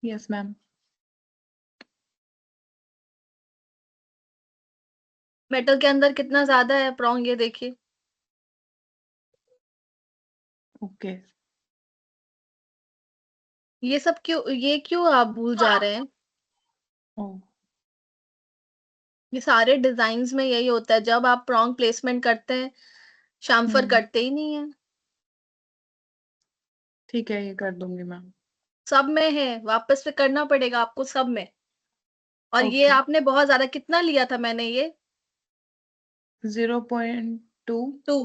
Yes ma'am. Metal के अंदर कितना ज्यादा है प्रॉन्ग, ये देखिए। ओके। ये सब क्यों, ये क्यों आप भूल जा रहे हैं? ओ। ये सारे डिजाइन में यही होता है, जब आप प्रॉन्ग प्लेसमेंट करते हैं, शामफर हम्म। करते ही नहीं है। ठीक है, ये कर दूंगी मैम। सब में है, वापस से करना पड़ेगा आपको सब में। और ये ओके। आपने बहुत ज्यादा कितना लिया था मैंने ये? 0.2। 2।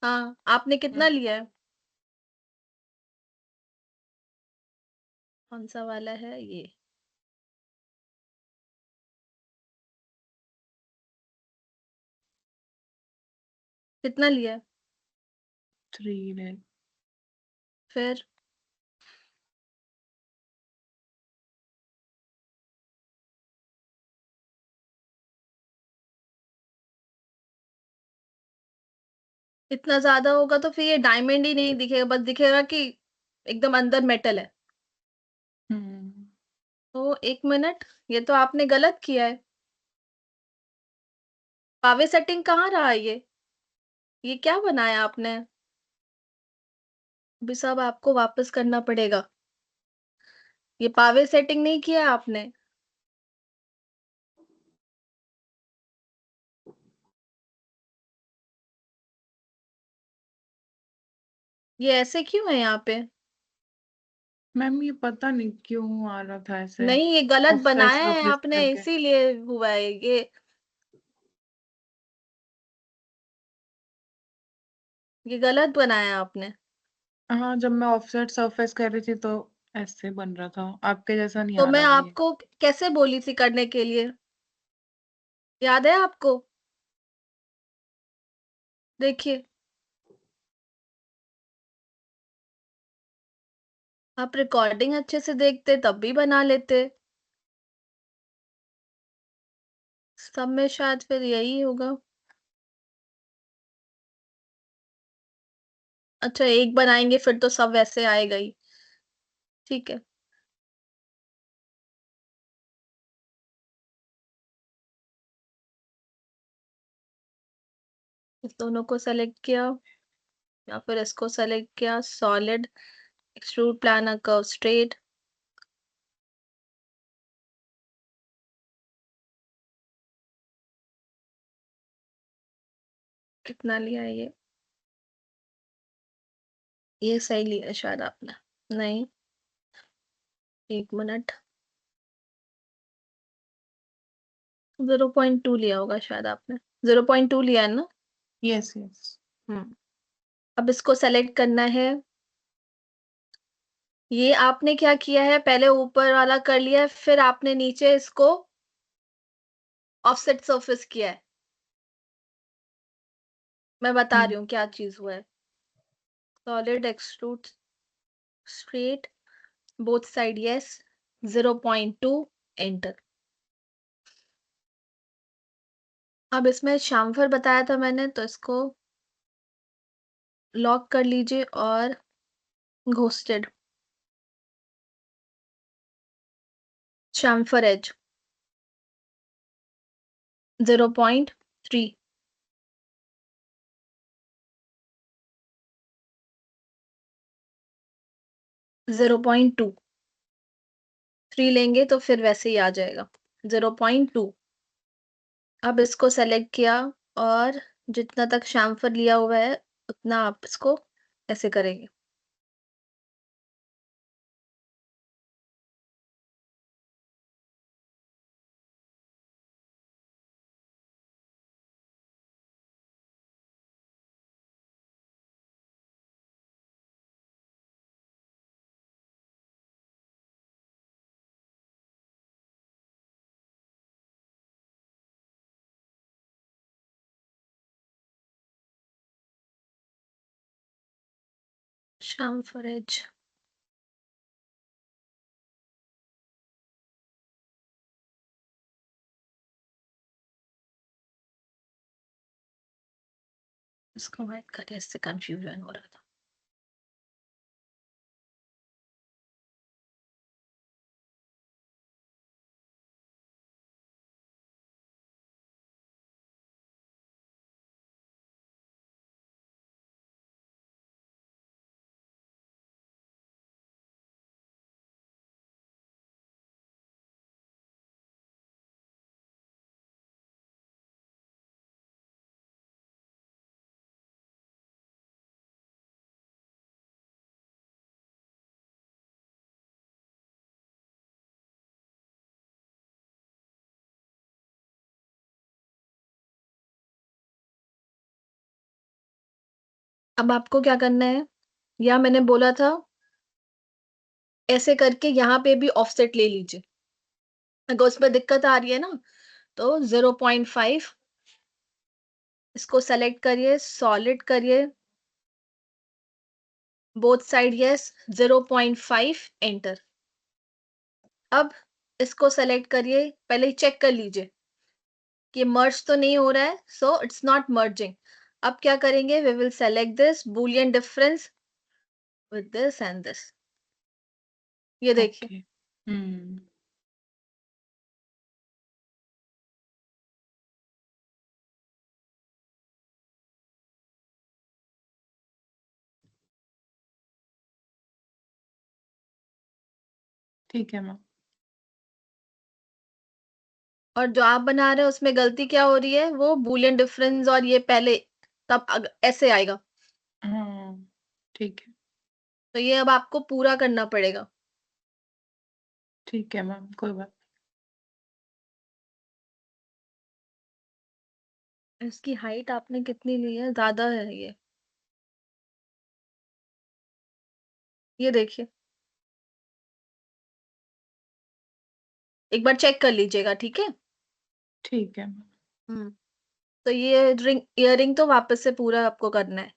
हाँ, आपने कितना लिया है? कौन सा वाला है ये? कितना लिया है? 3 है। फिर इतना ज्यादा होगा तो फिर ये डायमंड ही नहीं दिखेगा, बस दिखेगा कि एकदम अंदर मेटल है। हम्म। तो 1 मिनट, ये तो आपने गलत किया है। पावे सेटिंग कहाँ रहा ये क्या बनाया आपने? अभी सब आपको वापस करना पड़ेगा। ये पावे सेटिंग नहीं किया आपने। ये ऐसे क्यों है यहाँ पे? मैम ये पता नहीं क्यों आ रहा था ऐसे। नहीं, ये गलत ऑफसेट बनाया है सरफेस आपने, करके। इसीलिए हुआ है ये गलत बनाया आपने। हाँ, जब मैं ऑफसेट सरफेस कर रही थी तो ऐसे बन रहा था, आपके जैसा नहीं तो आ मैं रहा था ये। आपको कैसे बोली थी करने के लिए, याद है आपको? देखिए, आप रिकॉर्डिंग अच्छे से देखते तब भी बना लेते। सब में शायद फिर यही होगा। अच्छा, एक बनाएंगे फिर तो सब वैसे आएगा ही। ठीक है। इस दोनों को सेलेक्ट किया, या फिर इसको सेलेक्ट किया, solid, extrude plan a curve straight. कितना लिया है ये सही लिया है शायद आपने। नहीं, 1 मिनट। 0.2 लिया होगा शायद आपने। 0.2 लिया है ना? Yes yes. हम्म। अब इसको सेलेक्ट करना है। ये आपने क्या किया है, पहले ऊपर वाला कर लिया है, फिर आपने नीचे इसको ऑफसेट सरफेस किया है। मैं बता हम्म। रही हूँ क्या चीज हुआ है। Solid, extrude straight, both side yes, 0.2, enter. अब इसमें शामफर बताया था मैंने, तो इसको लॉक कर लीजिए और घोस्टेड शामफर एज 0.3, 0.2। 3 लेंगे तो फिर वैसे ही आ जाएगा, 0.2। अब इसको सेलेक्ट किया, और जितना तक शामफर लिया हुआ है उतना आप इसको ऐसे करेंगे। शामफर एज, इसको वाइट करिए, इससे कंफ्यूजन हो रहा था। अब आपको क्या करना है, या मैंने बोला था ऐसे करके यहाँ पे भी ऑफसेट ले लीजिए। अगर उसमें दिक्कत आ रही है ना, तो 0.5 इसको सेलेक्ट करिए, सॉलिड करिए, बोथ साइड यस, 0.5 एंटर। अब इसको सेलेक्ट करिए, पहले चेक कर लीजिए कि मर्ज तो नहीं हो रहा है, सो इट्स नॉट मर्जिंग। अब क्या करेंगे, we will select this boolean difference with this and this. ये देखिए, ओके। हम्म। ठीक है मैम। और जो आप बना रहे हो उसमें गलती क्या हो रही है, वो बूलियन डिफरेंस और ये पहले तब ऐसे आएगा। हाँ, ठीक है। तो ये अब आपको पूरा करना पड़ेगा। ठीक है मैम, कोई बात। इसकी हाइट आपने कितनी ली है, ज्यादा है ये देखिए, एक बार चेक कर लीजिएगा, ठीक है। ठीक है मैम। हम्म। तो ये रिंग इयरिंग तो वापस से पूरा आपको करना है।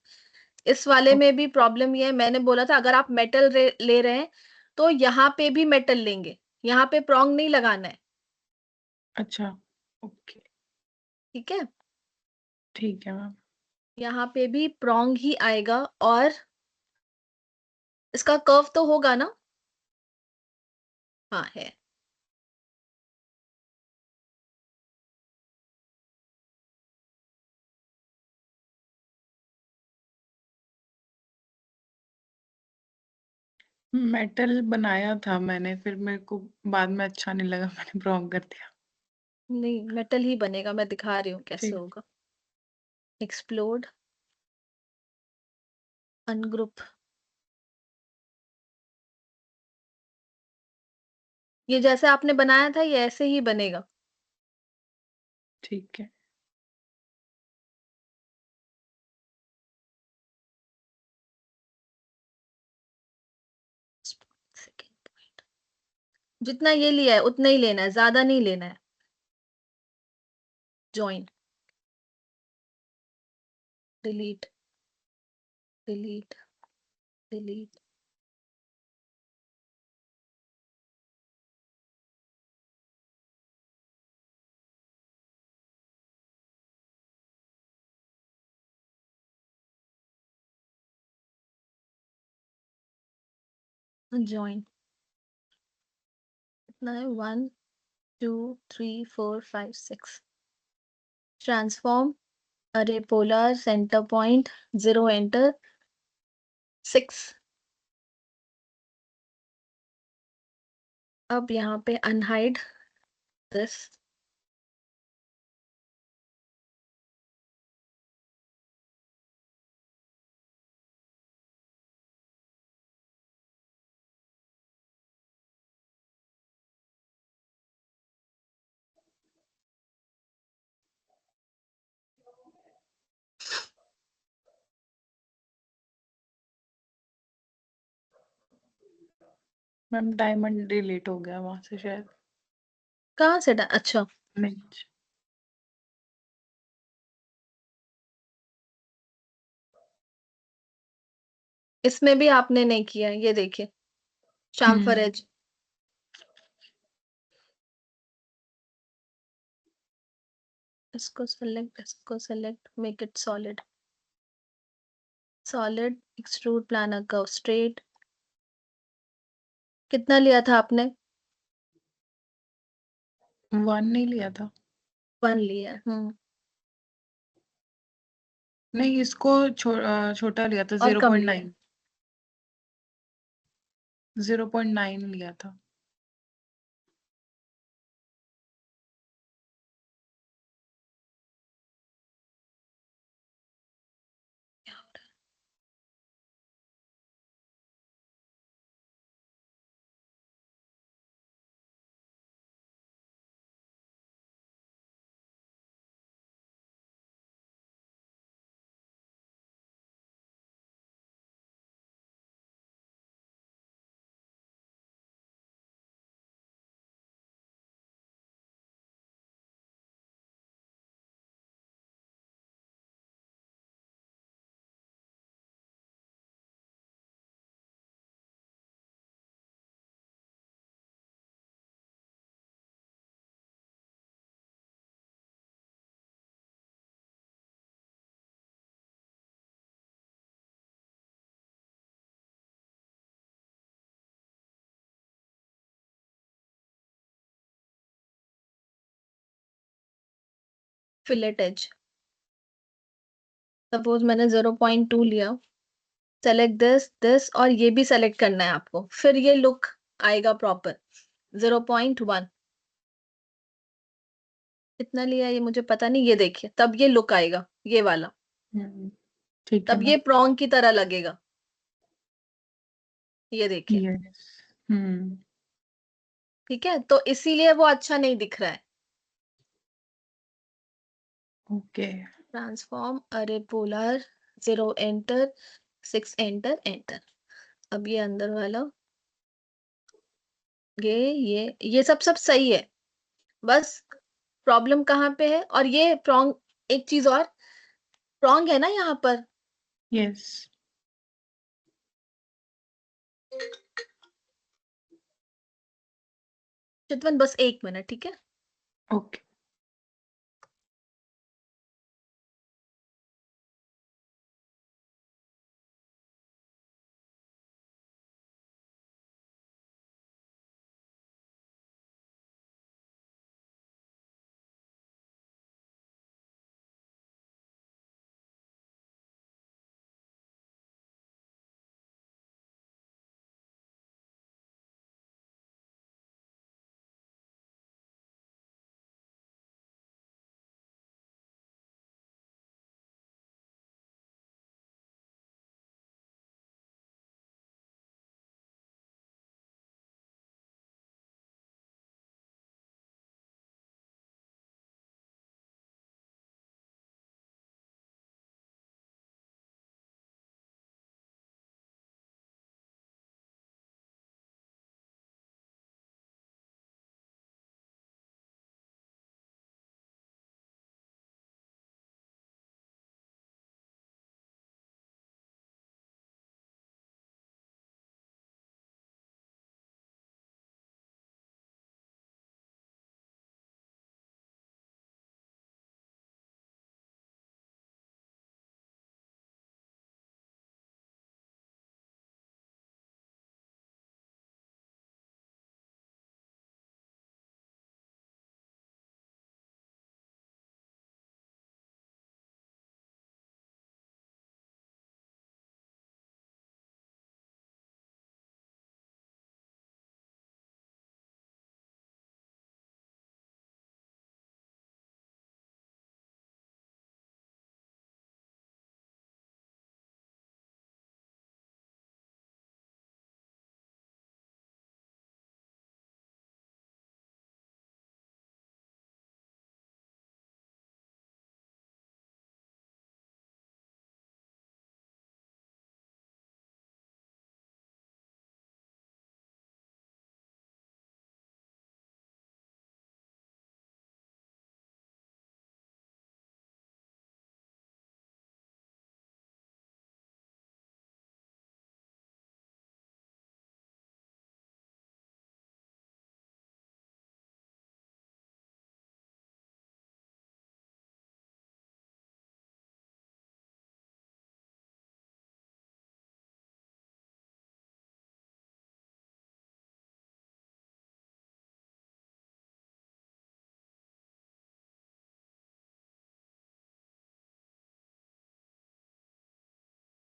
इस वाले ओ- में भी प्रॉब्लम ये है, मैंने बोला था अगर आप मेटल ले रहे हैं तो यहाँ पे भी मेटल लेंगे, यहाँ पे प्रोंग नहीं लगाना है, अच्छा। ओके। ठीक है। ठीक है मैम। यहाँ पे भी प्रोंग ही आएगा, और इसका कर्व तो होगा ना, हाँ है। मेटल बनाया था मैंने, फिर मेरे को बाद में अच्छा नहीं लगा, मैंने ब्राउन कर दिया। नहीं, मेटल ही बनेगा, मैं दिखा रही हूँ कैसे ठीक। होगा। एक्सप्लोड, अनग्रुप, ये जैसे आपने बनाया था ये ऐसे ही बनेगा। ठीक है। सेकंड पॉइंट, जितना ये लिया है उतना ही लेना है, ज्यादा नहीं लेना है। Join, delete, delete, delete, join. कितना है, 1 2 3 4 5 6। ट्रांसफॉर्म, अरे पोलर सेंटर पॉइंट, 0 एंटर, 6। अब यहाँ पे unhide this, ma'am diamond delete हो गया वहां से शायद। कहाँ से अच्छा, नहीं। इसमें भी आपने नहीं किया है, ये देखिए, शामफर हम्म। एज। इसको select, make it solid, solid, extrude planar curve straight. कितना लिया था आपने, 1 नहीं लिया था। 1 लिया है, नहीं, इसको छोटा लिया था, और जीरो कम पॉइंट लिया है। नाइन 0.9 लिया था। Fillet as. सपोज मैंने 0.2 लिया, सेलेक्ट दिस और ये भी सेलेक्ट करना है आपको, फिर ये लुक आएगा प्रॉपर। 0.1 कितना लिया ये मुझे पता नहीं, ये देखिए तब ये लुक आएगा, ये वाला, ठीक है तब मैम। ये प्रॉन्ग की तरह लगेगा, ये देखिए। यस। ठीक है, तो इसीलिए वो अच्छा नहीं दिख रहा है। ओके। ट्रांसफॉर्म अरे पोलर 0 एंटर 6 एंटर एंटर। अब ये अंदर वाला, ये सब सही है, बस प्रॉब्लम कहाँ पे है। और ये प्रॉन्ग, एक चीज और, प्रॉन्ग है ना यहाँ पर। यस। चितवन बस 1 मिनट, ठीक है। ओके।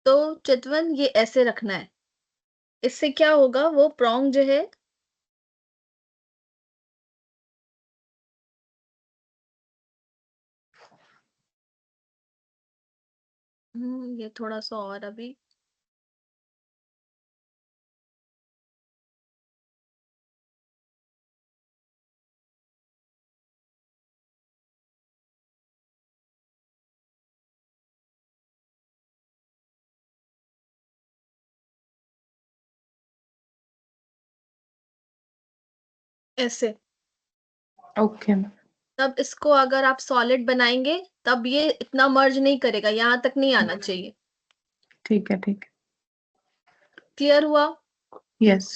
तो चितवन ये ऐसे रखना है, इससे क्या होगा, वो प्रॉन्ग जो है ये थोड़ा सा और अभी, ऐसे। Okay ma'am. तब इसको अगर आप सॉलिड बनाएंगे तब ये इतना मर्ज नहीं करेगा, यहाँ तक नहीं आना चाहिए। ठीक है, ठीक है। क्लियर हुआ। यस।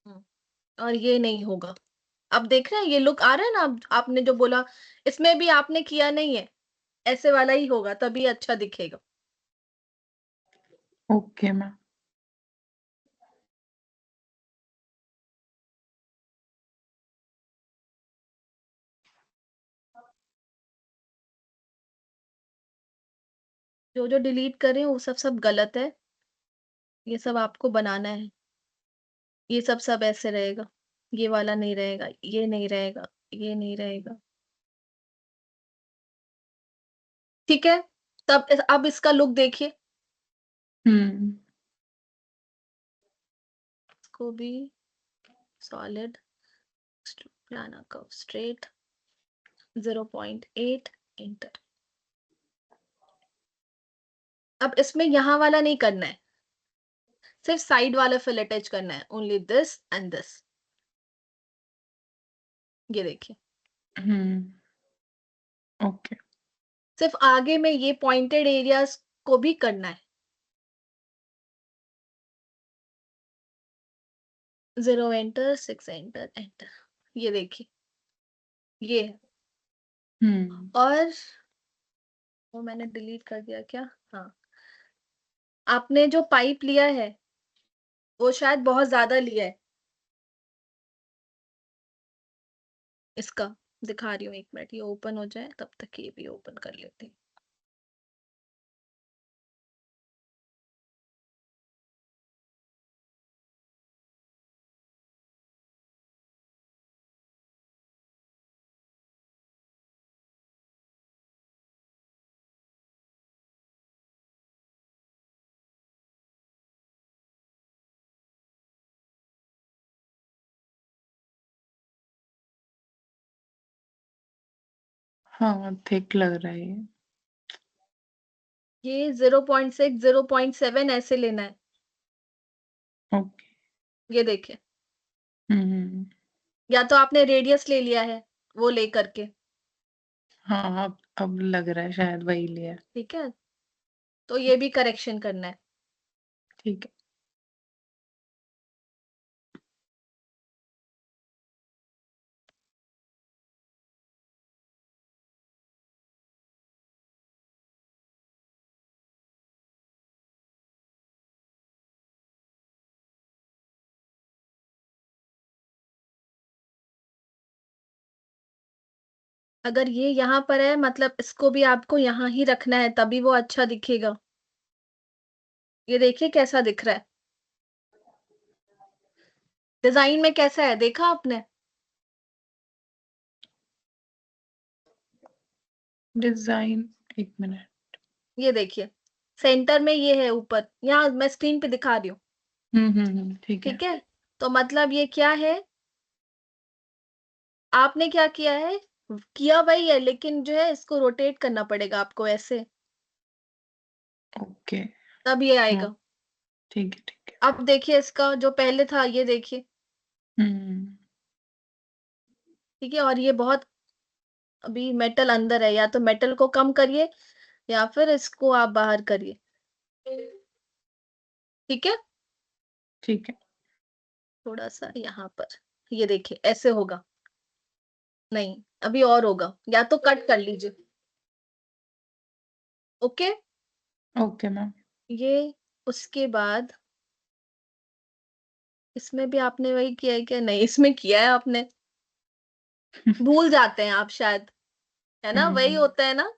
हम्म, और ये नहीं होगा। अब देख रहे हैं ये लुक आ रहा है ना, अब आपने जो बोला इसमें भी आपने किया नहीं है, ऐसे वाला ही होगा तभी अच्छा दिखेगा। Okay ma'am. जो डिलीट कर रहे हैं वो सब गलत है। ये सब आपको बनाना है। ये सब ऐसे रहेगा। ये वाला नहीं रहेगा, ये नहीं रहेगा, ये नहीं रहेगा। ठीक है? तब अब इसका लुक देखिए। हम्म। इसको भी solid planar curve straight 0.8 enter. अब इसमें यहाँ वाला नहीं करना है, सिर्फ साइड वाला फिल अटैच करना है। Only this and this. ये देखिए, ओके। सिर्फ आगे में ये पॉइंटेड एरियाज को भी करना है। 0 एंटर, 6 एंटर, एंटर। ये देखिए, ये है। और वो मैंने डिलीट कर दिया क्या? हाँ, आपने जो पाइप लिया है वो शायद बहुत ज्यादा लिया है। इसका दिखा रही हूँ, 1 मिनट ये ओपन हो जाए, तब तक ये भी ओपन कर लेते हैं। हाँ, थिक लग रहा है ये। ये 0.6 0.7 ऐसे लेना है। ओके। ये देखिए, हम्म। या तो आपने रेडियस ले लिया है वो ले करके। हाँ, अब लग रहा है शायद वही लिया है। ठीक है, तो ये भी करेक्शन करना है। ठीक है। अगर ये यहाँ पर है मतलब इसको भी आपको यहाँ ही रखना है, तभी वो अच्छा दिखेगा। ये देखिए कैसा दिख रहा है। डिजाइन में कैसा है देखा आपने? Design, 1 minute. ये देखिए, सेंटर में ये है ऊपर, यहाँ मैं स्क्रीन पे दिखा रही हूँ। ठीक है। ठीक है, तो मतलब ये क्या है, आपने क्या किया है, किया वही है, लेकिन जो है इसको रोटेट करना पड़ेगा आपको ऐसे, ओके। तब ये हाँ, आएगा। ठीक है, ठीक है। अब देखिए इसका जो पहले था, ये देखिए। हम्म। ठीक है, और ये बहुत अभी मेटल अंदर है, या तो मेटल को कम करिए या फिर इसको आप बाहर करिए। ठीक है, ठीक है। थोड़ा सा यहाँ पर, ये देखिए ऐसे होगा। नहीं, अभी और होगा, या तो कट कर लीजिए। Okay, okay ma'am. ये उसके बाद इसमें भी आपने वही किया है क्या? नहीं, इसमें किया है आपने। भूल जाते हैं आप शायद, है ना? वही हम्म। होता है ना?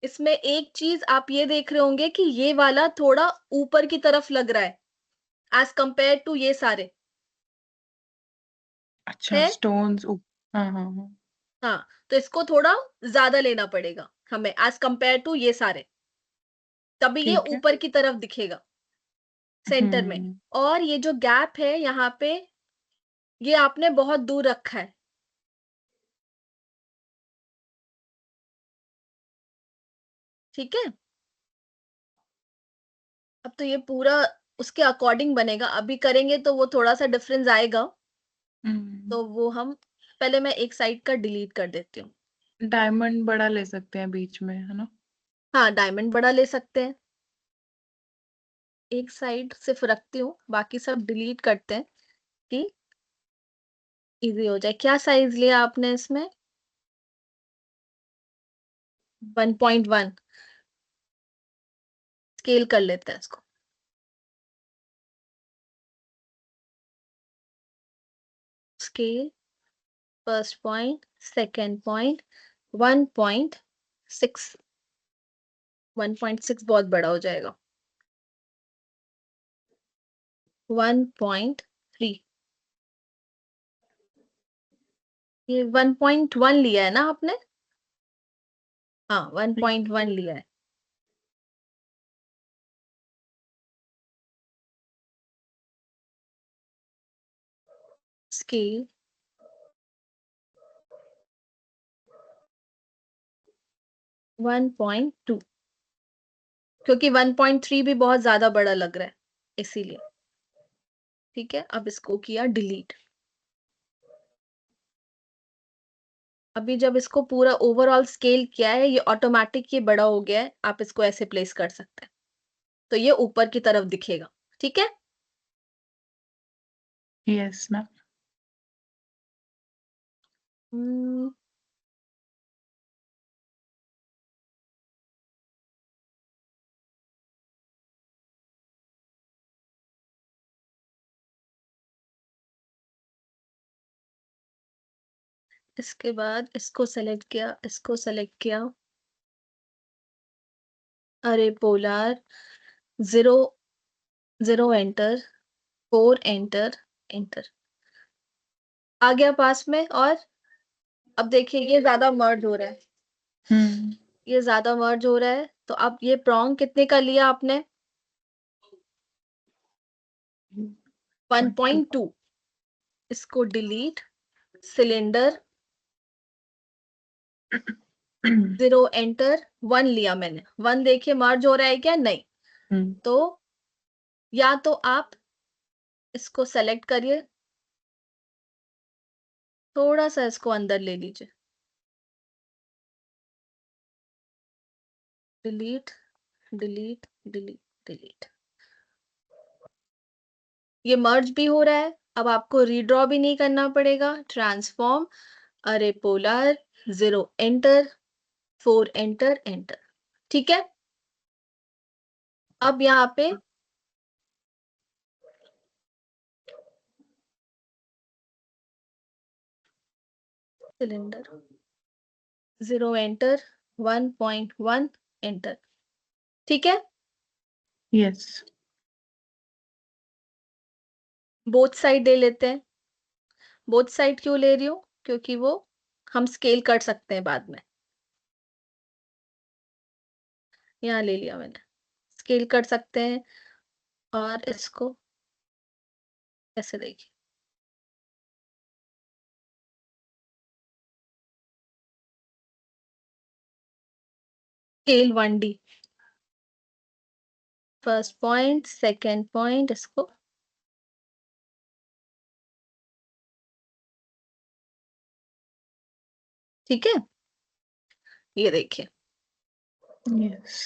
इसमें एक चीज आप ये देख रहे होंगे कि ये वाला थोड़ा ऊपर की तरफ लग रहा है एज कंपेयर टू ये सारे। अच्छा, है? स्टोन्स। हाँ, हाँ, हाँ। हाँ, तो इसको थोड़ा ज्यादा लेना पड़ेगा हमें एज कंपेयर टू ये सारे, तभी ये ठीक है। ऊपर की तरफ दिखेगा सेंटर में। हम्म। और ये जो गैप है यहाँ पे, ये आपने बहुत दूर रखा है। ठीक है, अब तो ये पूरा उसके अकॉर्डिंग बनेगा, अभी करेंगे तो वो थोड़ा सा डिफरेंस आएगा। हम्म। तो वो हम पहले, मैं एक साइड का डिलीट कर देती हूँ। डायमंड बड़ा ले सकते हैं बीच में, है ना? हाँ, डायमंड बड़ा ले सकते हैं। एक साइड सिर्फ रखती हूँ, बाकी सब डिलीट करते हैं कि इजी हो जाए। क्या साइज लिया आपने इसमें? 1.1। स्केल कर लेते हैं इसको। Scale, first point, second point, 1.6 1.6 बहुत बड़ा हो जाएगा। 1.3 ये 1.1 लिया है ना आपने? हाँ, 1.1 लिया है। स्केल 1.2 क्योंकि 1.3 भी बहुत ज़्यादा बड़ा लग रहा है, इसीलिए। ठीक है, अब इसको किया डिलीट। अभी जब इसको पूरा ओवरऑल स्केल किया है, ये ऑटोमैटिक ये बड़ा हो गया है, आप इसको ऐसे प्लेस कर सकते हैं। तो ये ऊपर की तरफ दिखेगा, ठीक है? Yes ma'am. हुँ। इसके बाद इसको सेलेक्ट किया, इसको सेलेक्ट किया। अरे पोलार 0 0 एंटर, 4 एंटर, एंटर। आ गया पास में और अब देखिए ये ज़्यादा मर्ज हो रहा है। ये ज़्यादा मर्ज हो रहा है, तो अब ये प्रॉन्ग कितने का लिया आपने? 1.2 इसको डिलीट, सिलेंडर 0 एंटर, 1 लिया मैंने। 1 देखिए मर्ज हो रहा है क्या? नहीं। तो या तो आप इसको सेलेक्ट करिए, थोड़ा-सा इसको अंदर ले लीजिए। Delete, delete, delete, delete. ये मर्ज भी हो रहा है, अब आपको रीड्रॉ भी नहीं करना पड़ेगा। ट्रांसफॉर्म अरे पोलार 0 एंटर, 4 एंटर, एंटर। ठीक है? अब यहाँ पे सिलेंडर 0 एंटर, 1.1 एंटर। ठीक है? यस। बोथ साइड ले लेते हैं। बोथ साइड क्यों ले रही हूँ? क्योंकि वो हम स्केल कर सकते हैं बाद में। यहाँ ले लिया मैंने। स्केल कर सकते हैं और इसको ऐसे देखिए। Scale 1D। First point, second point इसको ठीक है? ये देखिए। यस।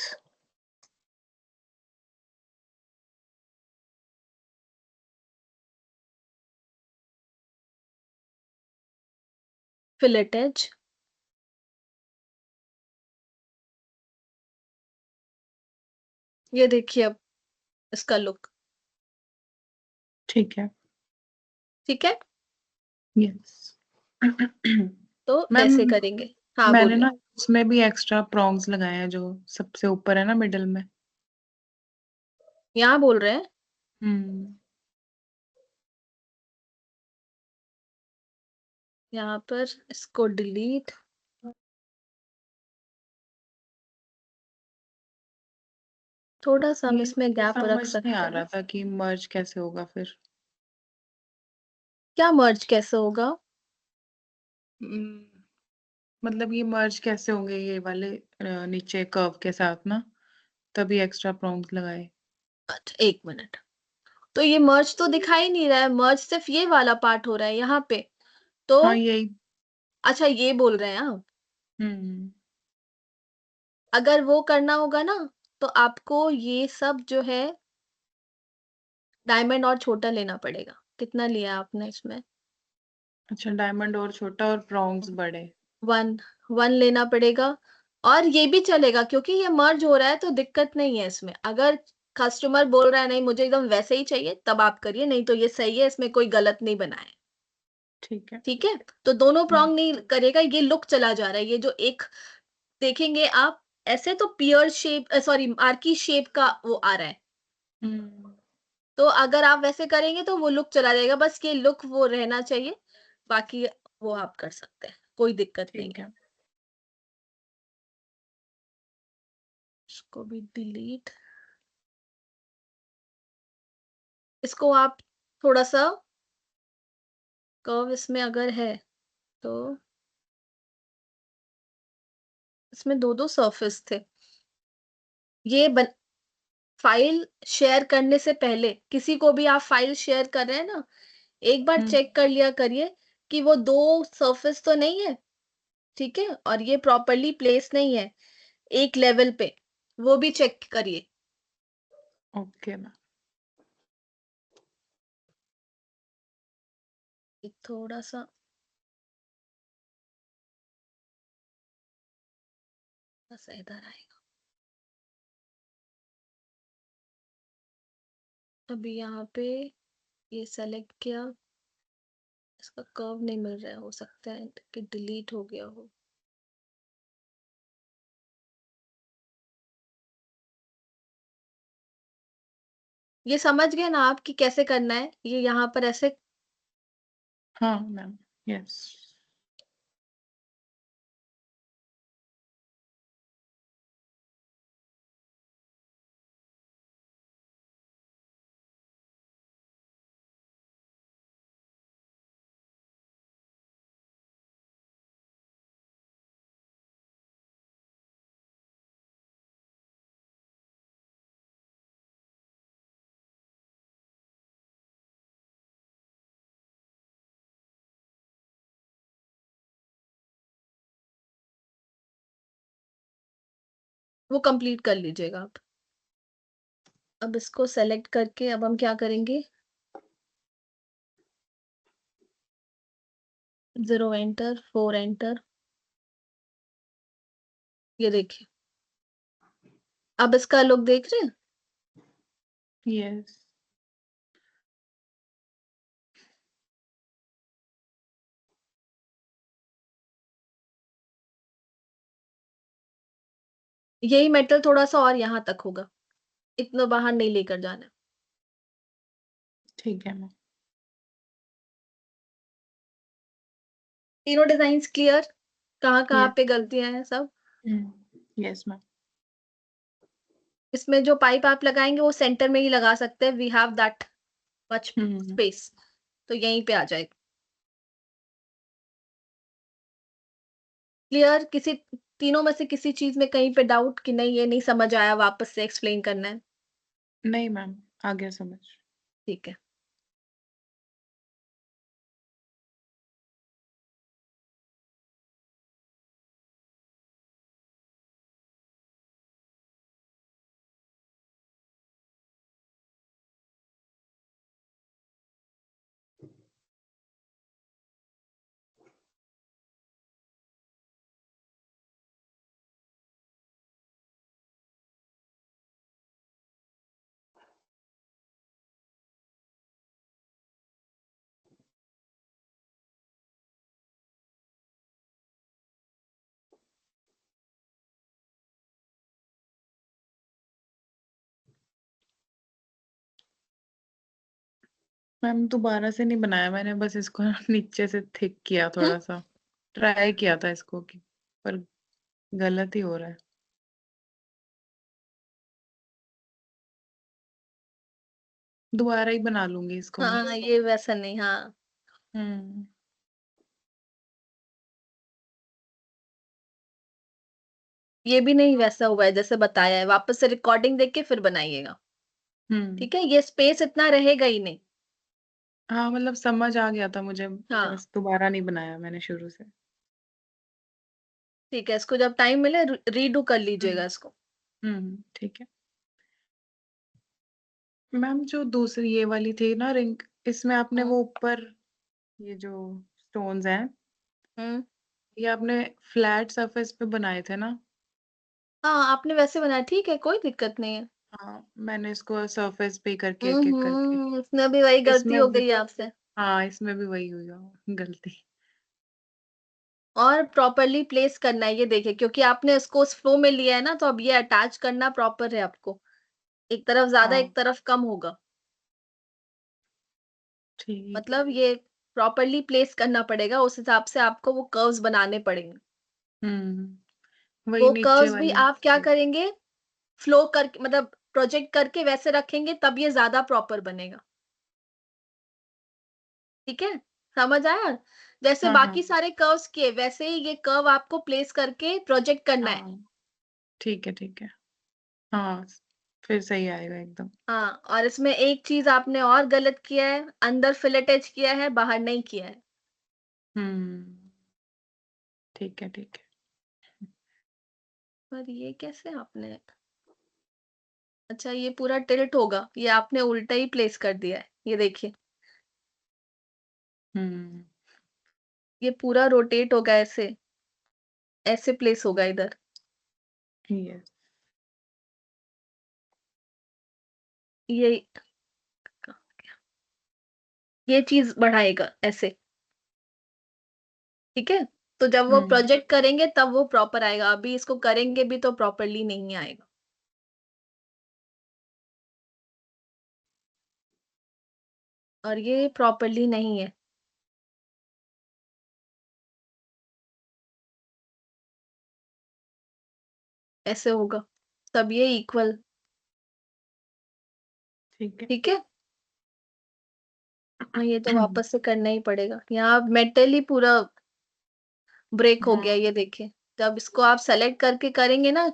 फिलेट एज ये देखिए अब इसका लुक। ठीक है। ठीक है? यस। तो मैम ऐसे करेंगे। हाँ, मैंने बोलिए। ना उसमें भी एक्स्ट्रा प्रॉन्ग्स लगाए हैं जो सबसे ऊपर है ना मिडल में। यहाँ बोल रहे हैं? हम्म। यहाँ पर इसको डिलीट थोड़ा-सा हम ये इसमें मुझे गैप रख समझ नहीं सकते आ हैं। रहा था कि मर्ज कैसे होगा फिर। क्या मर्ज कैसे होगा? हम्म, मतलब ये मर्ज कैसे होंगे ये वाले नीचे कर्व के साथ ना, तभी एक्स्ट्रा प्रॉन्ग्स लगाए। अच्छा, 1 मिनट। तो ये मर्ज तो दिखाई नहीं रहा है, मर्ज सिर्फ ये वाला पार्ट हो रहा है यहाँ पे। तो हाँ यही। अच्छा ये बोल रहे हैं आप? हम्म। अगर वो करना होगा ना, तो आपको ये सब जो है डायमंड और छोटा लेना पड़ेगा। कितना लिया आपने इसमें? अच्छा, डायमंड और छोटा और प्रॉन्ग्स बड़े। 1 1 लेना पड़ेगा और ये भी चलेगा क्योंकि ये मर्ज हो रहा है तो दिक्कत नहीं है इसमें। अगर कस्टमर बोल रहा है नहीं मुझे एकदम वैसे ही चाहिए तब आप करिए, नहीं तो ये सही है, इसमें कोई गलत नहीं बना है। ठीक है। ठीक है? तो दोनों हुँ, प्रॉन्ग नहीं करेगा, ये लुक चला जा रहा है। ये जो एक देखेंगे आप, ऐसे तो पियर शेप सॉरी आर्की शेप का वो आ रहा है। हुँ, तो अगर आप वैसे करेंगे तो वो लुक चला जाएगा, बस ये लुक वो रहना चाहिए, बाकी वो आप कर सकते हैं, कोई दिक्कत नहीं ठीक है। है। इसको भी डिलीट, इसको आप थोड़ा-सा कर्व इसमें अगर है, तो इसमें 2-2 सरफेस थे। ये बन फाइल शेयर करने से पहले, किसी को भी आप फाइल शेयर कर रहे हैं ना, एक बार हुँ, चेक कर लिया करिए कि वो 2 सरफेस तो नहीं है, ठीक है? और ये प्रॉपर्ली प्लेस नहीं है, एक लेवल पे, वो भी चेक करिए। Okay ma'am. ये थोड़ा-सा ऐसा इधर आएगा। अभी यहाँ पे ये सेलेक्ट किया, इसका कर्व नहीं मिल रहा है, हो सकता है कि डिलीट हो गया हो। ये समझ गए ना आप कि कैसे करना है? ये यहाँ पर ऐसे हाँ मैम, यस। वो कंप्लीट कर लीजिएगा आप। अब इसको सेलेक्ट करके अब हम क्या करेंगे, 0 एंटर, 4 एंटर, ये देखिए। अब इसका लुक देख रहे हैं? यस। यही मेटल थोड़ा-सा और यहाँ तक होगा, इतना बाहर नहीं लेकर जाना है। ठीक है मैम। तीनों डिज़ाइन्स क्लियर? कहाँ-कहाँ यस। पे गलतियाँ हैं सब? हुँ, यस मैम। इसमें जो पाइप आप लगाएँगे वो सेंटर में ही लगा सकते हैं, we have that much hmm, space, तो यहीं पे आ जाएगा। क्लियर? किसी तीनों में से किसी चीज़ में कहीं पे डाउट कि नहीं ये नहीं समझ आया, वापस से एक्सप्लेन करना है? नहीं मैम, आ गया समझ। ठीक है। मैम दोबारा से नहीं बनाया मैंने, बस इसको नीचे से थिक किया हुँ, थोड़ा-सा। ट्राई किया था इसको कि पर गलत ही हो रहा है। दोबारा ही बना लूँगी इसको मैं। हाँ, ये वैसा नहीं, हाँ। हुँ, ये भी नहीं वैसा हुआ है जैसे बताया है, वापस से रिकॉर्डिंग देख के फिर बनाइएगा, हुँ। ठीक है? ये स्पेस इतना रहेगा ही नहीं। हाँ, मतलब समझ आ गया था मुझे, हाँ, बस दोबारा नहीं बनाया मैंने शुरू से। ठीक है, इसको जब टाइम मिले रीडू कर हुँ, लीजिएगा इसको। हुँ, ठीक है। मैम जो दूसरी ये वाली थी ना रिंग, इसमें आपने हुँ, वो ऊपर ये जो स्टोन्स हैं, हुँ। ये आपने फ्लैट सरफेस पे बनाए थे ना? हाँ, आपने वैसे बनाया, ठीक है, कोई दिक्कत नहीं है। हाँ, मैंने इसको सरफेस पे ही करके एक-एक करके इसमें भी वही गलती इसमें हो व गई आपसे। हाँ, इसमें भी वही हुई गलती। और प्रॉपर्ली प्लेस करना है, ये देखिए क्योंकि आपने इसको उस फ्लो में लिया है ना, तो अब ये अटैच करना प्रॉपर है आपको। एक तरफ ज़्यादा, हाँ, एक तरफ कम होगा। ठीक है। मतलब ये प्रॉपर्ली प्लेस करना पड़ेगा, उस हिसाब से आपको वो कर्व्स बनाने पड़ेंगे। वही वो नीचे कर्व्स भी वाली आप क्या से। करेंगे, फ्लो करके मतलब प्रोजेक्ट करके वैसे रखेंगे तब ये ज़्यादा प्रॉपर बनेगा। ठीक है? समझ आया? जैसे हाँ, बाकी हाँ, सारे कर्व्स किए, वैसे ही ये कर्व आपको प्लेस करके प्रोजेक्ट करना है। हाँ, ठीक है, ठीक है। हाँ, फिर सही आएगा एकदम। हाँ, और इसमें एक चीज़ आपने और गलत किया है, अंदर फिलेटेज किया है, बाहर नहीं किया है। हुँ, ठीक है, ठीक है। पर ये कैसे आपने, अच्छा ये पूरा टिल्ट होगा, ये आपने उल्टा ही प्लेस कर दिया है, ये देखिए। हुँ, ये पूरा रोटेट होगा ऐसे, ऐसे प्लेस होगा इधर। यस। ये ये चीज़ बढ़ाएगा ऐसे, ठीक है? तो जब वो हुँ, प्रोजेक्ट करेंगे तब वो प्रॉपर आएगा, अभी इसको करेंगे भी तो प्रॉपरली नहीं आएगा। और ये प्रॉपरली नहीं है, ऐसे होगा, तब ये इक्वल, ठीक है। ठीक है? हाँ, ये तो वापस से करना ही पड़ेगा। यहाँ मेटल ही पूरा ब्रेक हो गया, हाँ, ये देखिए। जब इसको आप सेलेक्ट करके करेंगे ना,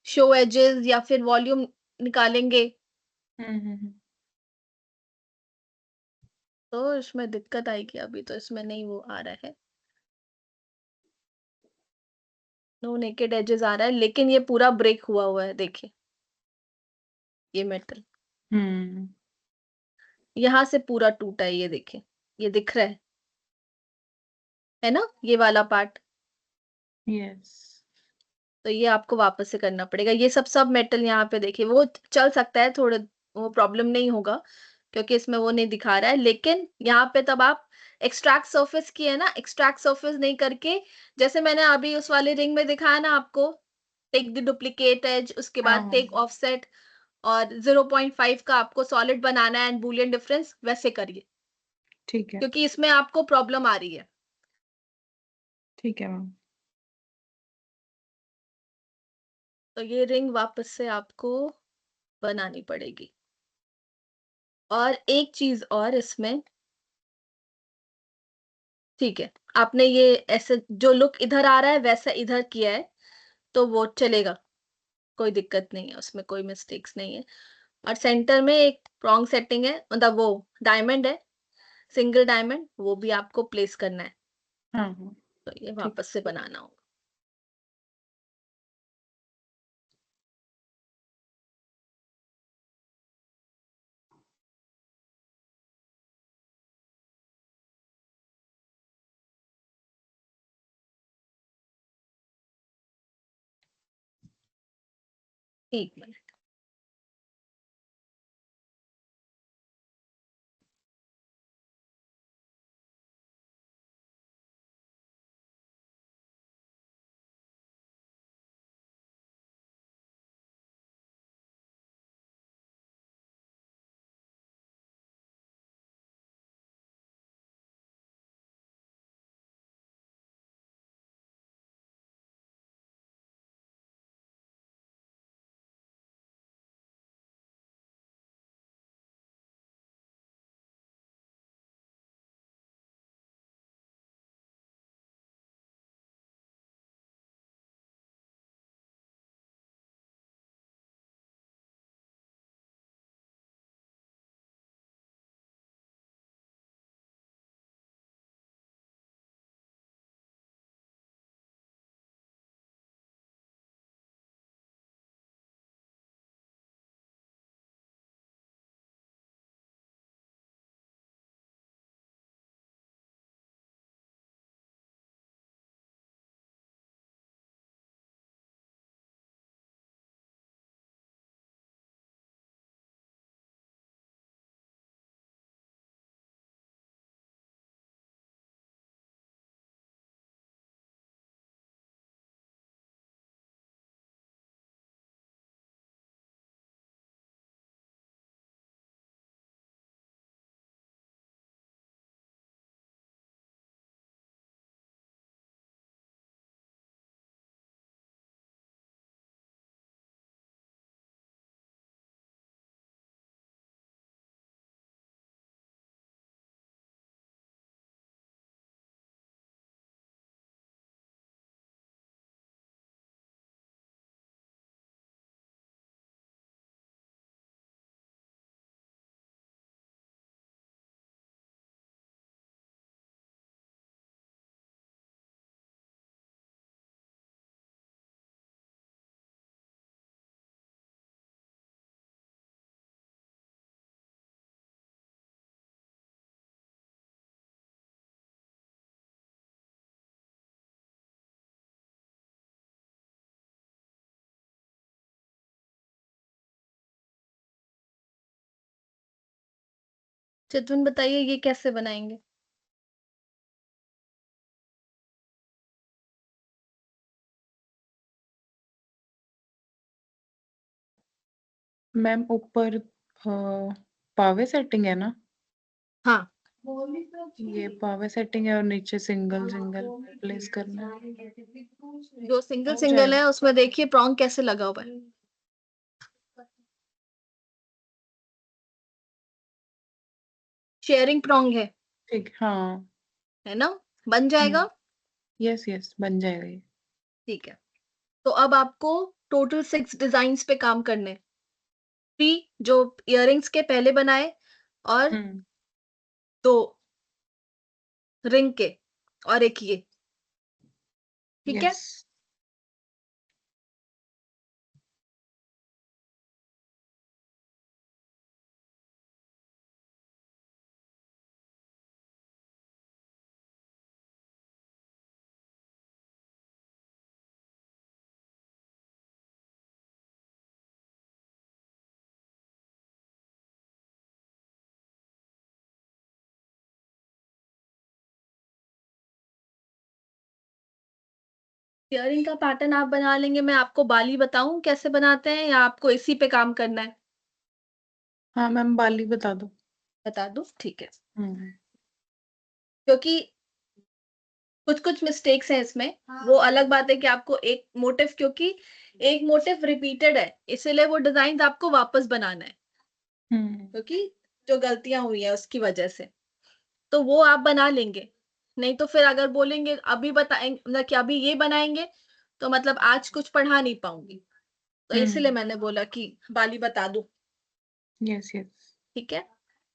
शो एजेस या फिर वॉल्यूम निकालेंगे, हुँ, हुँ, हुँ। तो इसमें दिक्कत आएगी। अभी तो इसमें नहीं वो आ रहा है, नो नेकेड एजेस आ रहा है, लेकिन ये पूरा ब्रेक हुआ हुआ है, देखिए, ये मेटल। हुँ, यहाँ से पूरा टूटा है, ये देखिए, ये दिख रहा है ना? ये वाला पार्ट। यस। तो ये आपको वापस से करना पड़ेगा। ये सब मेटल यहाँ पे देखिए, वो चल सकता है थोड़े, वो प्रॉब्लम नहीं होगा क्योंकि इसमें वो नहीं दिखा रहा है, लेकिन यहाँ पे तब आप एक्सट्रैक्ट सरफेस की है ना, एक्सट्रैक्ट सरफेस नहीं करके, जैसे मैंने अभी उस वाले रिंग में दिखाया ना आपको, टेक द डुप्लीकेट एज, उसके हाँ, बाद हाँ, टेक ऑफसेट, और 0.5 का आपको सॉलिड बनाना है एंड बूलियन डिफरेंस, वैसे करिए, ठीक है, क्योंकि इसमें आपको प्रॉब्लम आ रही है। ठीक है मैम। तो ये रिंग वापस से आपको बनानी पड़ेगी। और एक चीज और इसमें, ठीक है, आपने ये ऐसे जो लुक इधर आ रहा है वैसा इधर किया है, तो वो चलेगा, कोई दिक्कत नहीं है, उसमें कोई मिस्टेक्स नहीं है। और सेंटर में एक प्रोंग सेटिंग है, मतलब वो डायमंड है, सिंगल डायमंड, वो भी आपको प्लेस करना है। हाँ, हाँ, तो ये ठीक है। वापस से बनाना होगा। एक मिनट। चितवन बताइए ये कैसे बनाएंगे? मैम ऊपर पावे सेटिंग है ना? हाँ, ये पावे सेटिंग है और नीचे सिंगल सिंगल प्लेस करना है। जो सिंगल हो सिंगल है जाएगा। उसमें देखिए प्रॉन्ग कैसे लगा हुआ है। शेयरिंग प्रॉन्ग ठीक, हाँ। है ना? बन जाएगा। यस यस, बन जाएगा ये। ठीक है, तो अब आपको टोटल 6 डिजाइन्स पे काम करने हैं। 3 जो इयररिंग्स के पहले बनाए और 2 रिंग के और एक ये। ठीक है? यस। इयररिंग का पैटर्न आप बना लेंगे, मैं आपको बाली बताऊं कैसे बनाते हैं या आपको इसी पे काम करना है? हाँ मैम, बाली बता दो। बता दूं? ठीक है। हम्म। क्योंकि कुछ-कुछ मिस्टेक्स हैं इसमें, वो अलग बात है कि आपको एक मोटिव, क्योंकि एक मोटिव रिपीटेड है, इसीलिए वो डिज़ाइन आपको वापस बनाना है, हम्म। क्योंकि जो गलतियाँ हुई हैं उसकी वजह से। तो वो आप बना लेंगे, नहीं तो फिर अगर बोलेंगे अभी मतलब कि अभी ये बनाएँगे, तो मतलब आज कुछ पढ़ा नहीं पाऊँगी। तो इसीलिए मैंने बोला कि बाली बता दूँ, यस यस। ठीक है?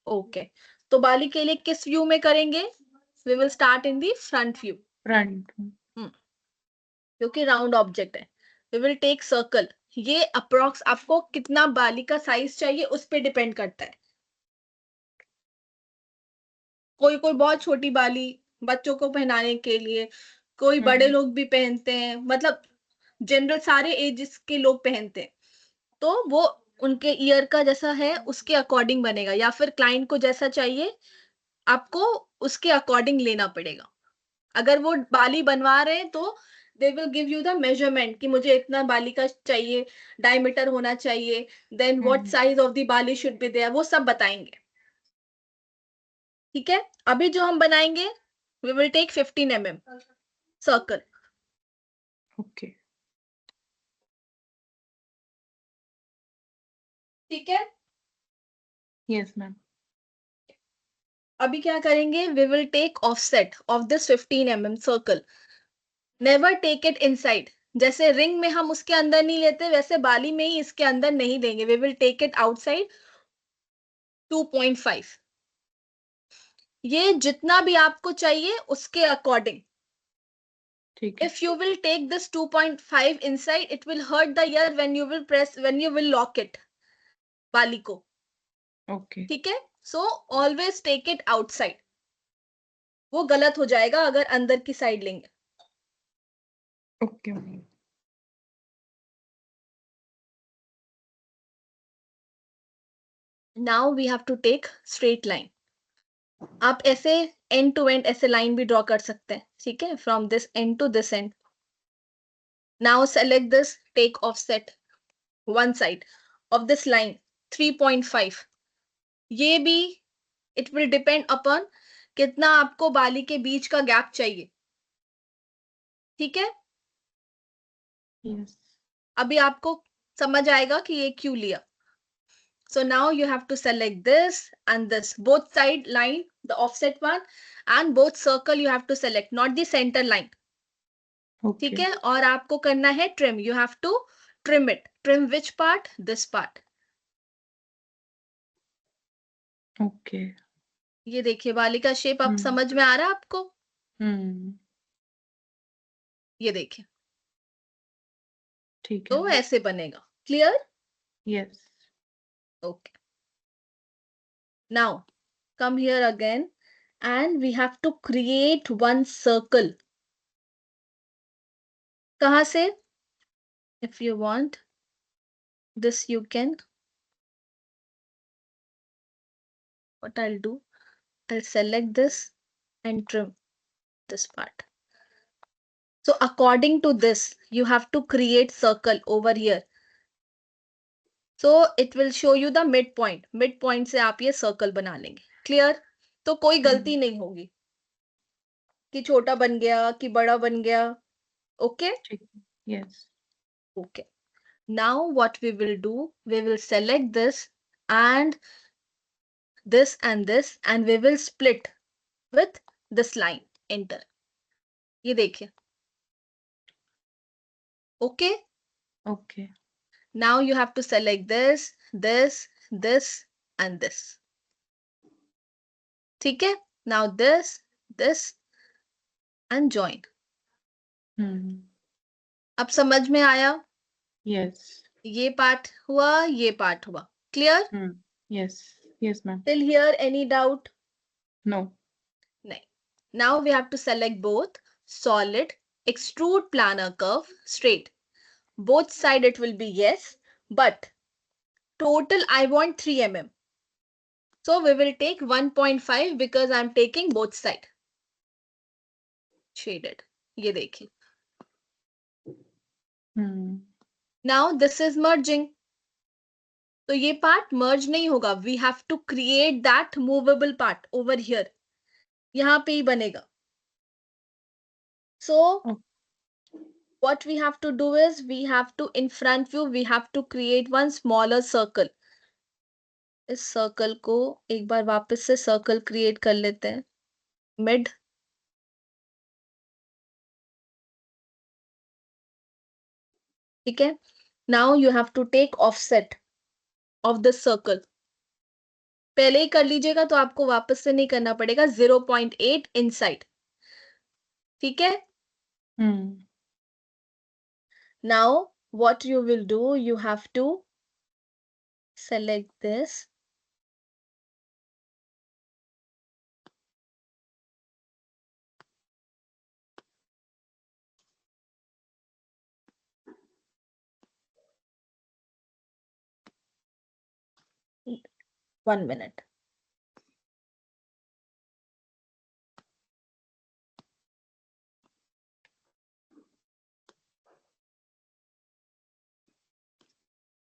ओके। तो बाली के लिए किस व्यू में करेंगे? We will start in the front view. Front. हुँ। क्योंकि राउंड ऑब्जेक्ट है। We will take circle. ये अप्रॉक्स आपको कितना बाली का साइज चाहिए उस पे डिपेंड करता है। कोई कोई बहुत छोटी बाली बच्चों को पहनाने के लिए, कोई बड़े लोग भी पहनते हैं, मतलब जनरल सारे एजेस के लोग पहनते हैं। तो वो उनके ईयर का जैसा है उसके अकॉर्डिंग बनेगा, या फिर क्लाइंट को जैसा चाहिए आपको उसके अकॉर्डिंग लेना पड़ेगा। अगर वो बाली बनवा रहे हैं तो they will give you the measurement कि मुझे इतना बाली का चाहिए, डायमीटर होना चाहिए, then what size of the bali should be there, वो सब बताएंगे। ठीक है? अभी जो हम बनाएंगे we will take 15 circle. Okay. ठीक है? Yes ma'am. अभी क्या करेंगे, we will take offset of this 15 circle. Never take it inside. जैसे रिंग में हम उसके अंदर नहीं लेते, वैसे बाली में ही इसके अंदर नहीं देंगे। We will take it outside 2.5। ये जितना भी आपको चाहिए उसके अकॉर्डिंग। ठीक है। If you will take this 2.5 inside, it will hurt the ear when you will lock it, बाली को। ओके। ठीक है? So always take it outside. वो गलत हो जाएगा अगर अंदर की साइड लेंगे। Okay ma'am. Now we have to take straight line. आप ऐसे एंड टू एंड ऐसे लाइन भी ड्रॉ कर सकते हैं। ठीक है? From this end to this end. Now select this, take offset one side of this line 3.5. ये भी it will depend upon कितना आपको बाली के बीच का गैप चाहिए। ठीक है? यस। अभी आपको समझ आएगा कि ये क्यों लिया। So now you have to select this and this, both side line, the offset one, and both circle you have to select, not the center line. Okay. ठीक है? और आपको करना है trim. You have to trim it. Trim which part? This part. Okay. ये देखिए बाली का shape अब हम्म। समझ में आ रहा है आपको? हम्म। ये देखिए, ठीक है तो मैम। ऐसे बनेगा। Clear? Yes. Okay. Now come here again and we have to create one circle. कहाँ से? If you want this you can what I'll do, I'll select this and trim this part. So according to this, you have to create circle over here. So it will show you the midpoint. Midpoint से आप ये circle बना लेंगे. Clear? तो कोई गलती नहीं होगी कि छोटा बन गया कि बड़ा बन गया. Okay? ठीक है. Yes. Okay. Now what we will do, we will select this and this and we will split with this line. Enter. ये देखिए. Okay? Okay. Now you have to select this, this, this and this. ठीक है? Now this and join. अब समझ में आया? Yes. ये part हुआ, ये पार्ट हुआ. Clear? Yes. Yes, ma'am. Till here any doubt? No. No. Now we have to select both solid, extrude planar curve, straight. Both side it will be yes, but total I want 3 mm. So we will take 1.5 because I'm taking both side. Shaded. ये देखिए. Now this is merging. तो ये part merge नहीं होगा. We have to create that movable part over here. यहाँ पे ही बनेगा. So what we have to do is we have to in front view we have to create one smaller circle. इस circle को एक बार वापस से सर्कल क्रिएट कर लेते हैं. Mid. ठीक है. Now you have to take offset of the circle. पहले ही कर लीजिएगा तो आपको वापस से नहीं करना पड़ेगा. 0.8 inside. ठीक है. Now what you will do, you have to select this. One minute.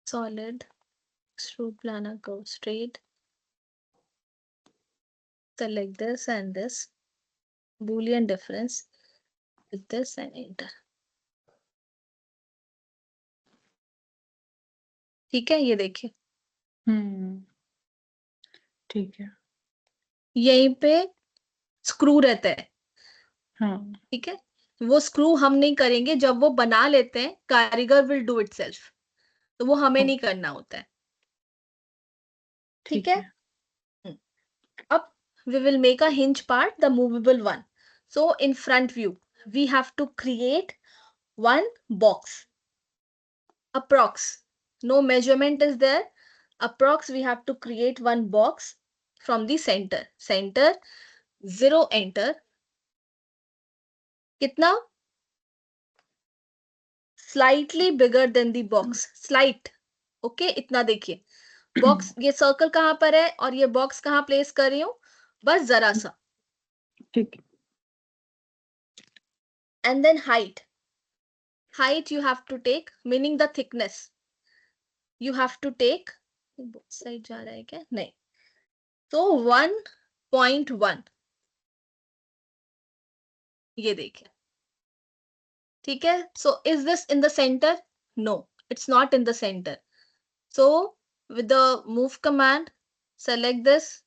Solid, extrude planar curve straight. Select this and this. Boolean difference with this and enter. ठीक है. ये देखिए. ठीक है. यहीं पे स्क्रू रहता है. हाँ. ठीक है. वो स्क्रू हम नहीं करेंगे. जब वो बना लेते हैं कारीगर विल डू इट सेल्फ. तो वो हमें नहीं करना होता है. ठीक है. अब we will make a hinge part, the movable one. So in front view we have to create one box. Approx. No measurement is there. Approx we have to create one box from the center. Center 0 enter. कितना? Slightly bigger than the box. Slight. Okay, इतना देखिए. Box ये circle कहां पर है और ये box कहां प्लेस कर रही हूं. बस जरा सा. ठीक. And then height you have to take, meaning the thickness you have to take. both side जा रहा है क्या? नहीं. तो 1.1 ये देखिए. ठीक है. So is this in the center? No, it's not in the center. So with the move command select this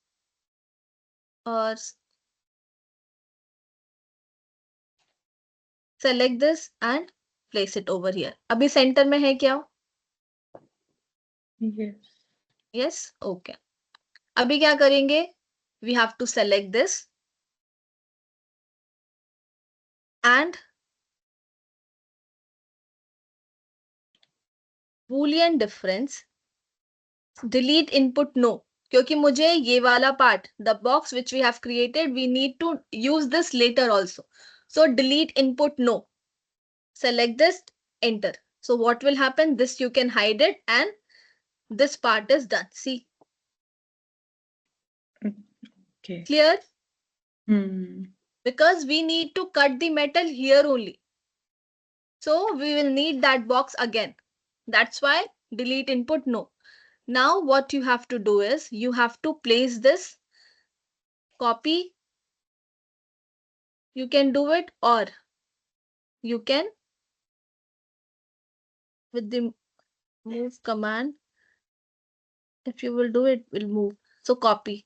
or select this and place it over here. अभी center में है क्या? Yes. Yes. Okay. अभी क्या करेंगे? We have to select this and Boolean difference. Delete input no. क्योंकि मुझे ये वाला part, the box which we have created, we need to use this later also. So delete input no. Select this, enter. So what will happen? This you can hide it and this part is done. See. Okay. Clear? Hmm. Because we need to cut the metal here only. So we will need that box again. That's why delete input no. Now what you have to do is you have to place this, copy. You can do it, or you can with the move command. If you will do it, will move. So copy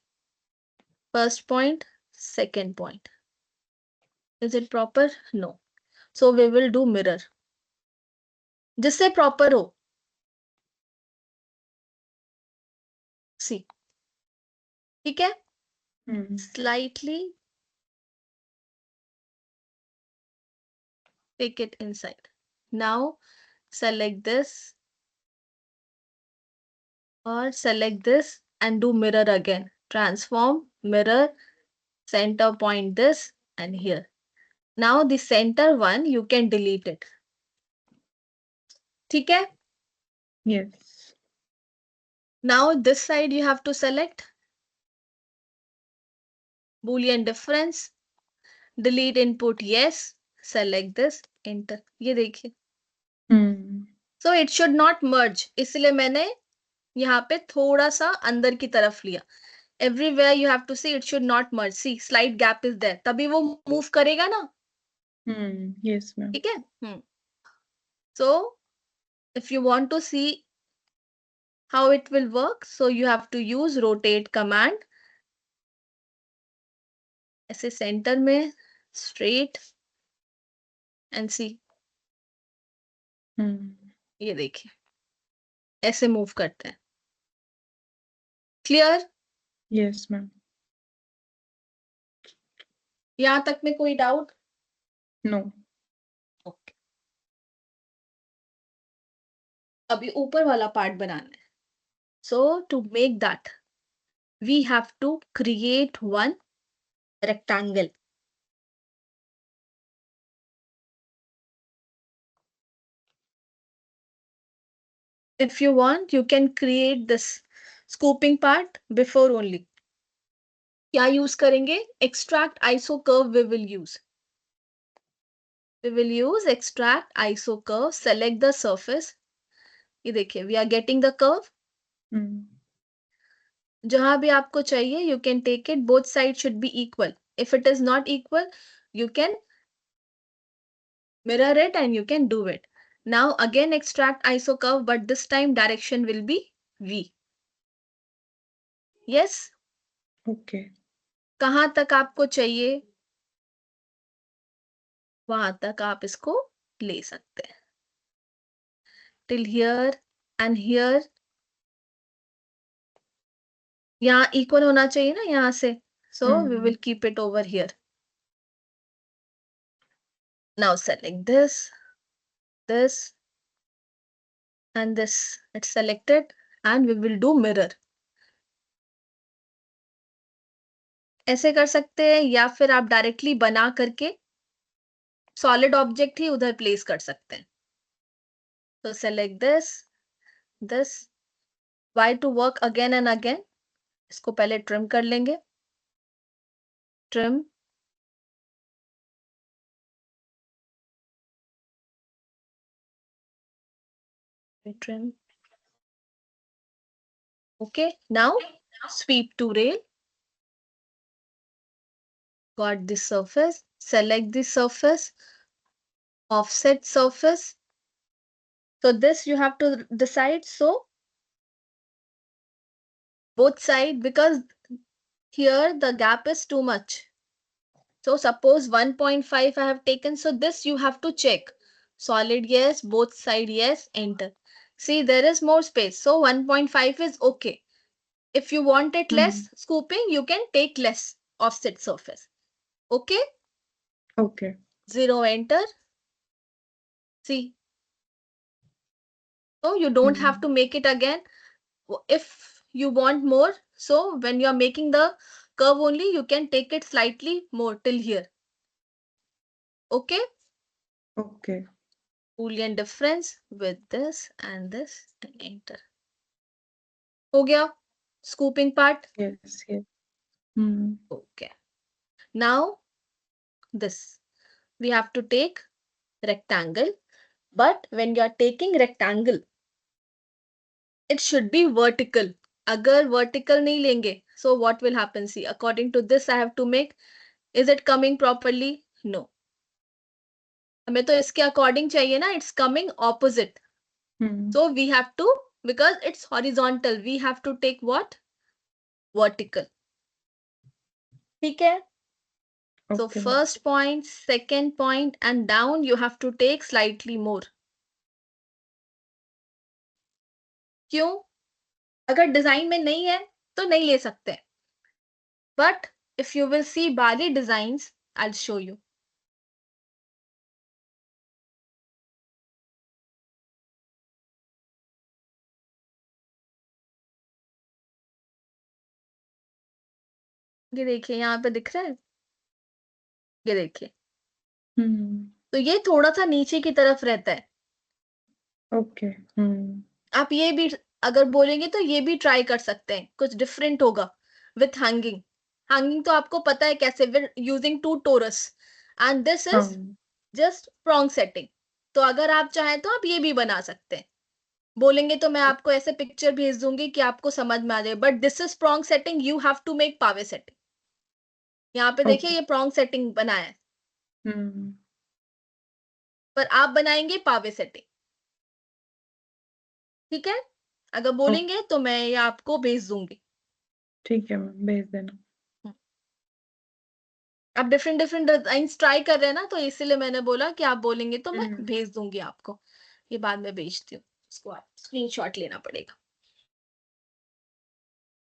first point, second point. Is it proper? No. So we will do mirror. जिससे proper हो. See. ठीक है? Hmm. Slightly take it inside. Now select this or select this and do mirror again. Transform, mirror, center point this and here. Now the center one, you can delete it. ठीक है? Yes. Now this side you have to select Boolean difference, delete input yes, select this, enter. ये देखिए. Hmm. So it should not merge. इसलिए मैंने यहाँ पे थोड़ा सा अंदर की तरफ लिया. Everywhere you have to see it should not merge. See, slight gap is there. तभी वो move करेगा ना. Hmm. Yes, ma'am. ठीक है? So if you want to see how it will work, so you have to use rotate command. ऐसे center में straight and see. Hmm. ये देखिए. ऐसे move करते हैं. Clear? Yes, ma'am. यहाँ तक में कोई डाउट? No. ओके. अभी ऊपर वाला पार्ट बनाना है. So to make that, we have to create one rectangle. If you want, you can create this scooping part before only. क्या use करेंगे? Extract iso curve we will use. We will use extract iso curve, select the surface. ये देखिए, we are getting the curve. Hmm. जहां भी आपको चाहिए, you can take it. Both sides should be equal. If it is not equal, you can mirror it and you can do it. Now again extract iso curve, but this time direction will be V. Yes? Okay. कहां तक आपको चाहिए वहां तक आप इसको ले सकते हैं. Till here and here. यहाँ equal होना चाहिए ना यहाँ से. So we will keep it over here. Now select this, this, and this. It's selected and we will do mirror. ऐसे कर सकते हैं या फिर आप डायरेक्टली बना करके सॉलिड ऑब्जेक्ट ही उधर प्लेस कर सकते हैं. So select this, this. Why to work again and again? इसको पहले ट्रिम कर लेंगे. Trim. Trim. Okay, now sweep to rail. Got this surface. Select the surface. Offset surface. So this you have to decide. So both side, because here the gap is too much. So suppose 1.5 I have taken. So this you have to check. Solid yes, both side yes, enter. See, there is more space. So 1.5 is okay. If you want it less scooping, you can take less offset surface. Okay? Okay. 0, enter. See. So you don't have to make it again. If you want more, so when you are making the curve only, you can take it slightly more till here. Okay? Okay. Boolean difference with this and enter. हो गया? Scooping part. Yes. Yes. Okay. Now this we have to take rectangle, but when you are taking rectangle, it should be vertical. अगर vertical नहीं लेंगे, so what will happen? See, according to this, I have to make. Is it coming properly? No. हमें तो इसके according चाहिए ना. It's coming opposite. So we have to, because it's horizontal, we have to take what? Vertical. ठीक है? So Okay. first point, second point, and down you have to take slightly more. क्यों? अगर design में नहीं है तो नहीं ले सकते. But if you will see Bali designs, I'll show you. ये देखिए यहाँ पे दिख रहा है. ये देखिए. तो ये थोड़ा सा नीचे की तरफ रहता है. Okay. आप ये भी अगर बोलेंगे तो ये भी ट्राई कर सकते हैं. कुछ डिफरेंट होगा विथ हैंगिंग. हैंगिंग तो आपको पता है कैसे, with using 2 torus, and this is just prong setting. तो अगर आप चाहें तो आप ये भी बना सकते हैं. बोलेंगे तो मैं आपको ऐसे पिक्चर भेज दूंगी कि आपको समझ में आ जाए. But this is prong setting, you have to make pave setting. यहाँ पे देखिए ये प्रॉन्ग सेटिंग बनाया है, पर आप बनाएंगे पावे सेटिंग. ठीक है? अगर बोलेंगे तो मैं ये आपको भेज दूंगी. ठीक है मैम, भेज देना. आप डिफरेंट डिफरेंट डिजाइन्स ट्राई कर रहे हैं ना, तो इसीलिए मैंने बोला कि आप बोलेंगे तो मैं भेज दूंगी आपको. ये बाद में भेजती हूँ. इसको आप स्क्रीनशॉट लेना पड़ेगा.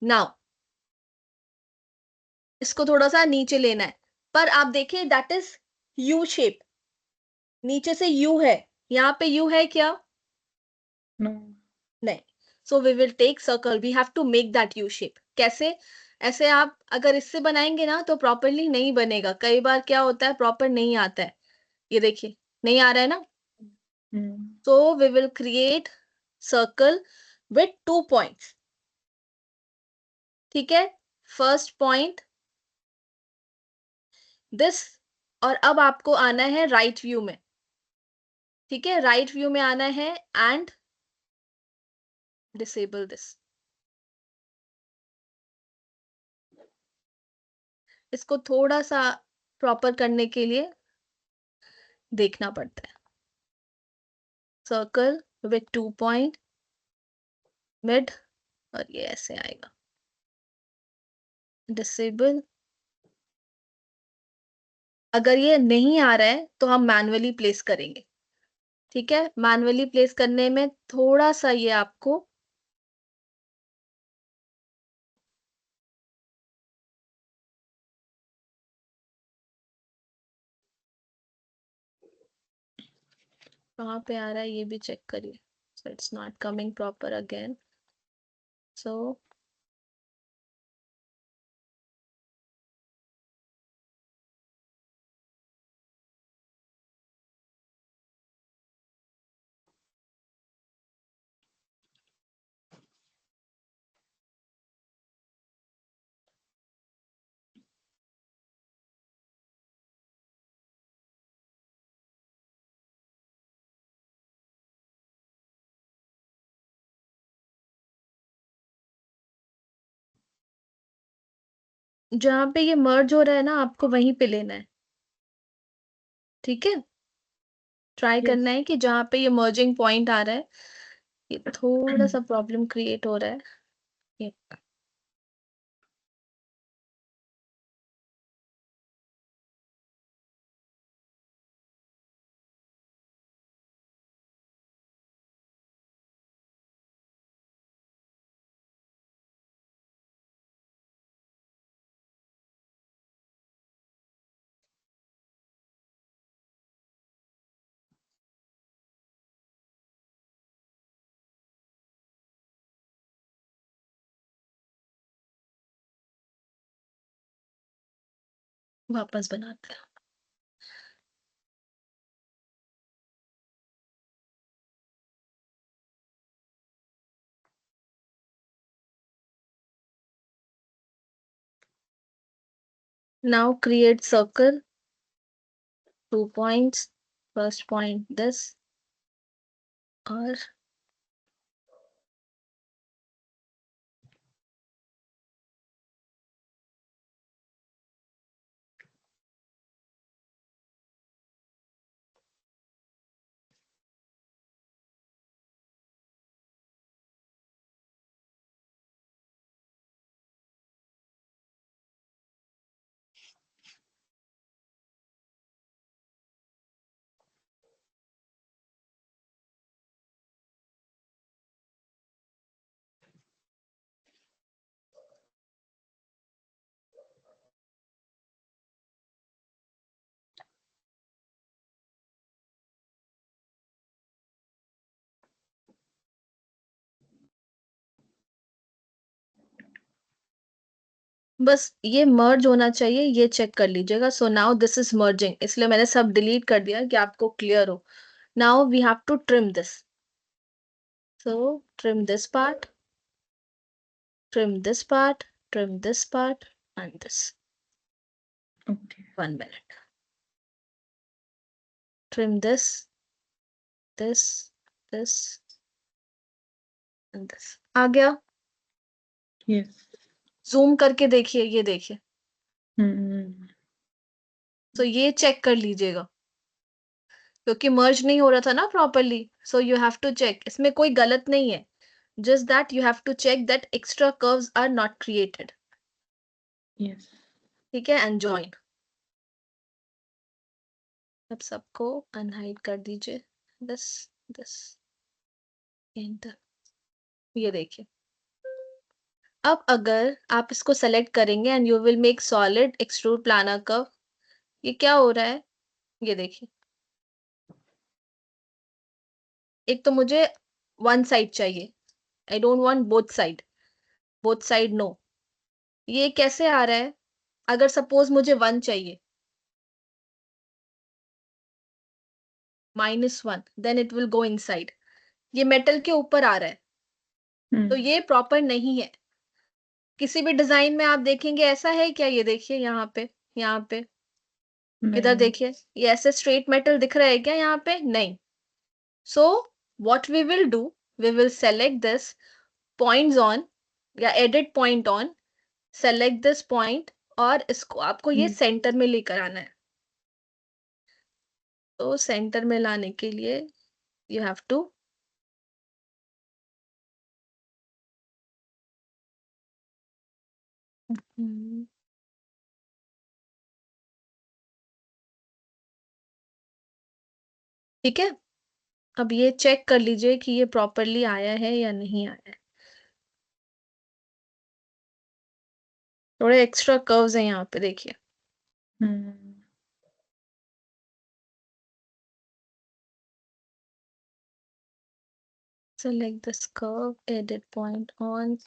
नाउ इसको थोड़ा सा नीचे लेना है, पर आप देखिए दैट इज यू शेप. नीचे से यू है, यहाँ पे यू है क्या? नो. नहीं. So we will take circle. We have to make that U shape. कैसे? ऐसे आप अगर इससे बनाएंगे ना तो प्रॉपरली नहीं बनेगा. कई बार क्या होता है, प्रॉपर नहीं आता है. ये देखिए नहीं आ रहा है ना. So we will create circle with 2 points. ठीक है? First point this, और अब आपको आना है राइट व्यू में. ठीक है? राइट व्यू में आना है एंड डिसेबल दिस. इसको थोड़ा सा प्रॉपर करने के लिए देखना पड़ता है. सर्कल विथ 2 पॉइंट मिड, और ये ऐसे आएगा. डिसेबल. अगर ये नहीं आ रहा है तो हम मैन्युअली प्लेस करेंगे. ठीक है? मैन्युअली प्लेस करने में थोड़ा सा ये आपको कहाँ पे आ रहा है ये भी चेक करिए. So it's not coming proper again. So जहाँ पे ये मर्ज हो रहा है ना, आपको वहीं पे लेना है. ठीक है? ट्राई करना है कि जहाँ पे ये मर्जिंग पॉइंट आ रहा है, ये थोड़ा सा प्रॉब्लम क्रिएट हो रहा है. ये वापस बनाते हैं. Now create circle, 2 points, first point this, or बस ये मर्ज होना चाहिए, ये चेक कर लीजिएगा। So now this is merging, इसलिए मैंने सब डिलीट कर दिया कि आपको क्लियर हो। Now we have to trim this, so trim this part, trim this part, trim this part, and this. Okay. 1 minute. Trim this, this, this, and this. आ गया? Yes. Zoom करके देखिए, ये देखिए। तो ये चेक कर लीजिएगा, क्योंकि मर्ज नहीं हो रहा था ना properly. So you have to check, इसमें कोई गलत नहीं है, just that you have to check that extra curves are not created. Yes. ठीक है, and join. अब सबको अनहाइड कर दीजिए, this enter. ये देखिए। अब अगर आप इसको सेलेक्ट करेंगे and you will make solid extrude planar curve, ये क्या हो रहा है, ये देखिए। एक तो मुझे वन साइड चाहिए, I don't want both side no. ये कैसे आ रहा है? अगर सपोज मुझे 1 चाहिए, -1, then it will go inside. ये मेटल के ऊपर आ रहा है, तो ये प्रॉपर नहीं है। किसी भी डिजाइन में आप देखेंगे ऐसा है क्या? ये देखिए यहाँ पे, इधर देखिए, ये ऐसे स्ट्रेट मेटल दिख रहा है क्या यहाँ पे? नहीं। So what we will do, we will select this points on या edit point on, select this point, और इसको आपको ये सेंटर में लेकर आना है। तो सेंटर में लाने के लिए you have to ठीक है। अब ये चेक कर लीजिए कि ये प्रॉपरली आया है या नहीं आया है। थोड़े एक्स्ट्रा कर्व्स हैं यहाँ पे, देखिए। Select this curve, edit point on.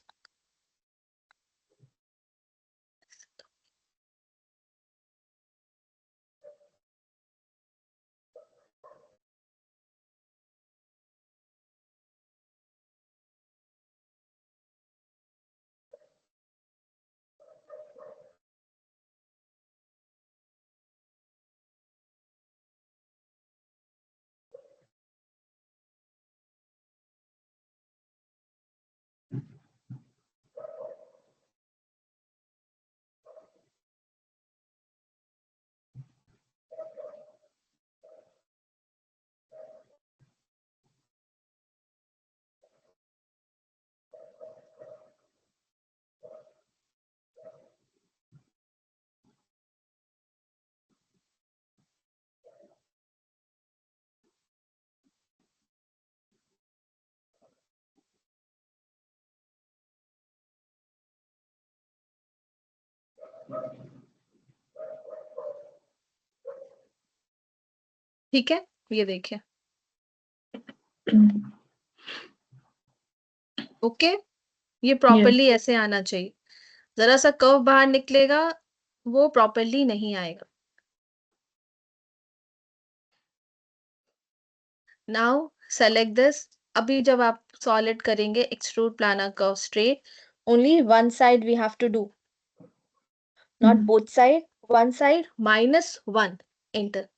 ठीक है, ये देखिए। ओके, ये प्रॉपरली ऐसे आना चाहिए। जरा सा कर्व बाहर निकलेगा, वो प्रॉपरली नहीं आएगा। Now select this. अभी जब आप सॉलिड करेंगे extrude planar curve straight, only one side we have to do, not both side. One side -1 enter,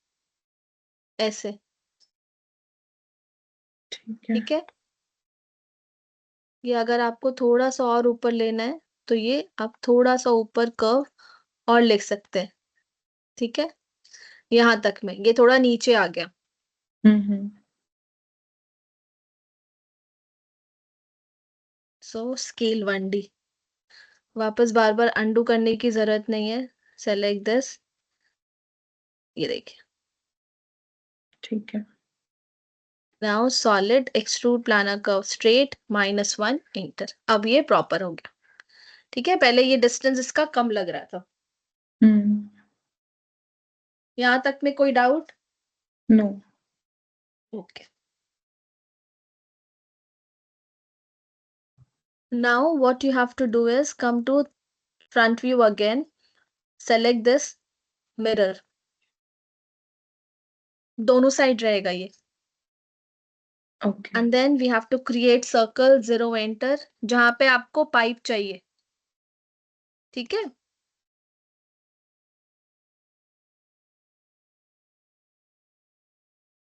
ऐसे। ठीक है। ठीक है, ये अगर आपको थोड़ा सा और ऊपर लेना है तो ये आप थोड़ा सा ऊपर कर्व और लिख सकते हैं। ठीक है, यहाँ तक में, ये थोड़ा नीचे आ गया। हम्म। सो स्केल 1D, वापस बार बार अंडू करने की जरूरत नहीं है। सेलेक्ट दिस, ये देखिए। ठीक है। Now solid extrude planar curve straight -1 enter. अब ये प्रॉपर हो गया। ठीक है, पहले ये डिस्टेंस इसका कम लग रहा था। हम्म। यहाँ तक में कोई doubt? No. Okay, now what you have to do is come to front view again, select this mirror, दोनों साइड रहेगा ये, okay. and then we have to create circle 0 enter जहां पे आपको पाइप चाहिए। ठीक है,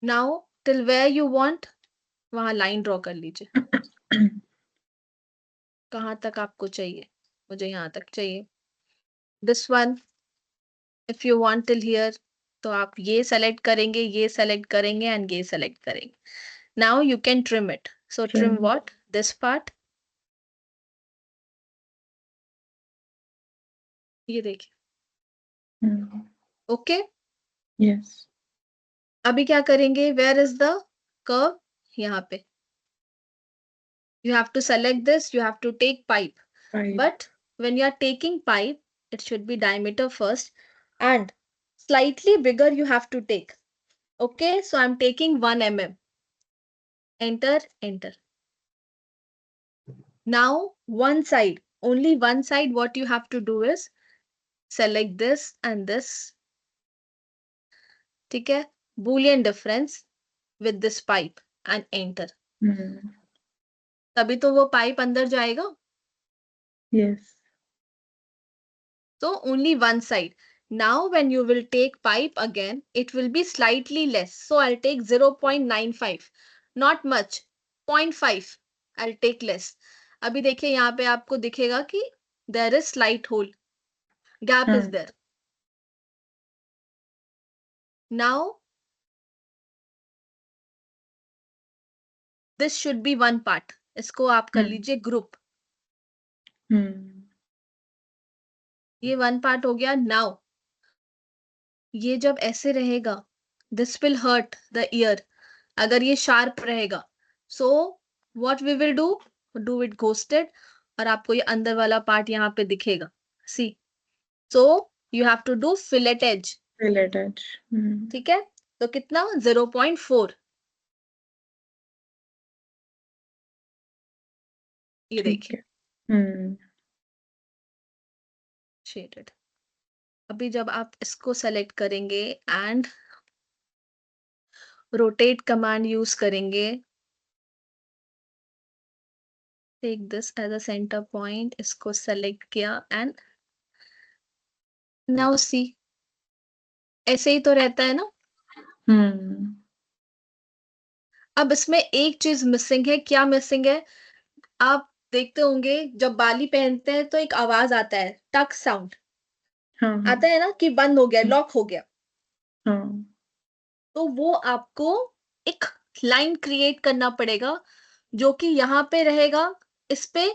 now till where you want वहां लाइन ड्रॉ कर लीजिए। कहाँ तक आपको चाहिए? मुझे यहाँ तक चाहिए। This one if you want till here, तो आप ये सेलेक्ट करेंगे, ये सेलेक्ट करेंगे एंड ये सेलेक्ट करेंगे। Now you can trim it, so trim what, this part, ये देखिए। Okay, yes. अभी क्या करेंगे, वेयर इज द कर्व, यहाँ पे you have to select this, you have to take pipe, but when you are taking pipe it should be diameter first and slightly bigger you have to take. Okay, so I'm taking 1 mm, enter, enter. Now one side, only one side, what you have to do is select this and this. ठीक है, boolean difference with this pipe and enter. तभी तो वो pipe अंदर जाएगा। Yes. So only one side. Now when you will take pipe again, it will be slightly less. So I'll take 0.95, not much, 0.5 I'll take less. अभी देखिए यहाँ पे आपको दिखेगा कि there is slight hole, gap is there. Now this should be one part. इसको आप कर लीजिए ग्रुप। ये वन पार्ट हो गया। नाउ ये जब ऐसे रहेगा, this will hurt the ear अगर ये शार्प रहेगा। So what we will do it ghosted, और आपको ये अंदर वाला पार्ट यहाँ पे दिखेगा। See, so you have to do fillet edge. Fillet edge. ठीक है, तो कितना, 0.4, ये देखिए शेडेड। अभी जब आप इसको सेलेक्ट करेंगे एंड रोटेट कमांड यूज करेंगे, take this as a centre point, इसको सेलेक्ट किया एंड नाउ सी, ऐसे ही तो रहता है ना। अब इसमें एक चीज मिसिंग है। क्या मिसिंग है? आप देखते होंगे जब बाली पहनते हैं तो एक आवाज आता है, टक साउंड आता है ना, कि बंद हो गया, लॉक हो गया। तो वो आपको एक लाइन क्रिएट करना पड़ेगा जो कि यहाँ पे रहेगा, इस पे,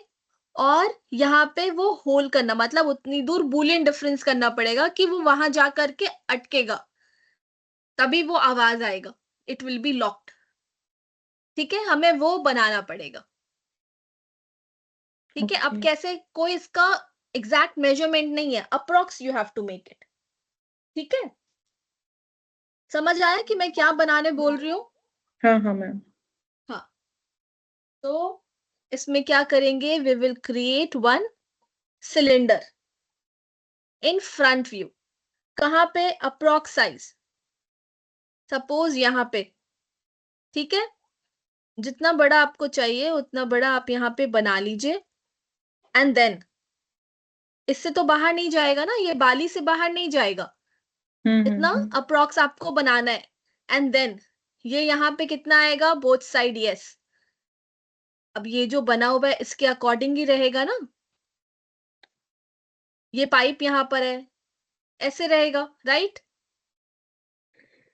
और यहाँ पे वो होल करना, मतलब उतनी दूर बूलियन डिफरेंस करना पड़ेगा कि वो वहां जा करके अटकेगा, तभी वो आवाज आएगा, इट विल बी लॉक्ड। ठीक है, हमें वो बनाना पड़ेगा। ठीक है, अब कैसे, कोई इसका एग्जैक्ट मेजरमेंट नहीं है, approx you have to make it. ठीक है, समझ आया कि मैं क्या बनाने बोल रही हूँ? हाँ मैम। हाँ, तो इसमें क्या करेंगे, we will create one cylinder in front view. कहाँ पे? अप्रोक्स साइज, सपोज यहाँ पे। ठीक है, जितना बड़ा आपको चाहिए उतना बड़ा आप यहाँ पे बना लीजिए एंड देन इससे तो बाहर नहीं जाएगा ना, ये बाली से बाहर नहीं जाएगा, इतना अप्रॉक्स आपको बनाना है। एंड देन ये यहाँ पे कितना आएगा, बोथ साइड यस। अब ये जो बना हुआ है इसके अकॉर्डिंग ही रहेगा ना, ये पाइप यहाँ पर है, ऐसे रहेगा, राइट।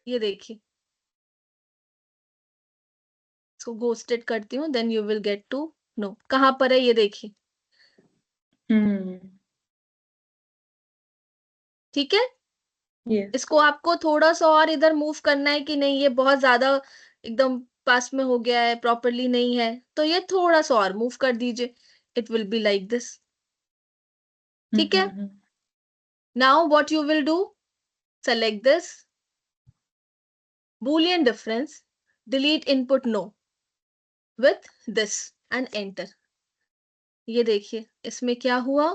ये देखिए, इसको घोस्टेड करती हूँ, then you will get to know कहाँ पर है, ये देखिए, ठीक है। यस। इसको आपको थोड़ा सा और इधर मूव करना है कि नहीं, ये बहुत ज्यादा एकदम पास में हो गया है, प्रॉपरली नहीं है, तो ये थोड़ा सा और मूव कर दीजिए, it will be like this, ठीक है। Now what you will do, select this boolean difference, delete input no with this and enter। ये देखिए इसमें क्या हुआ,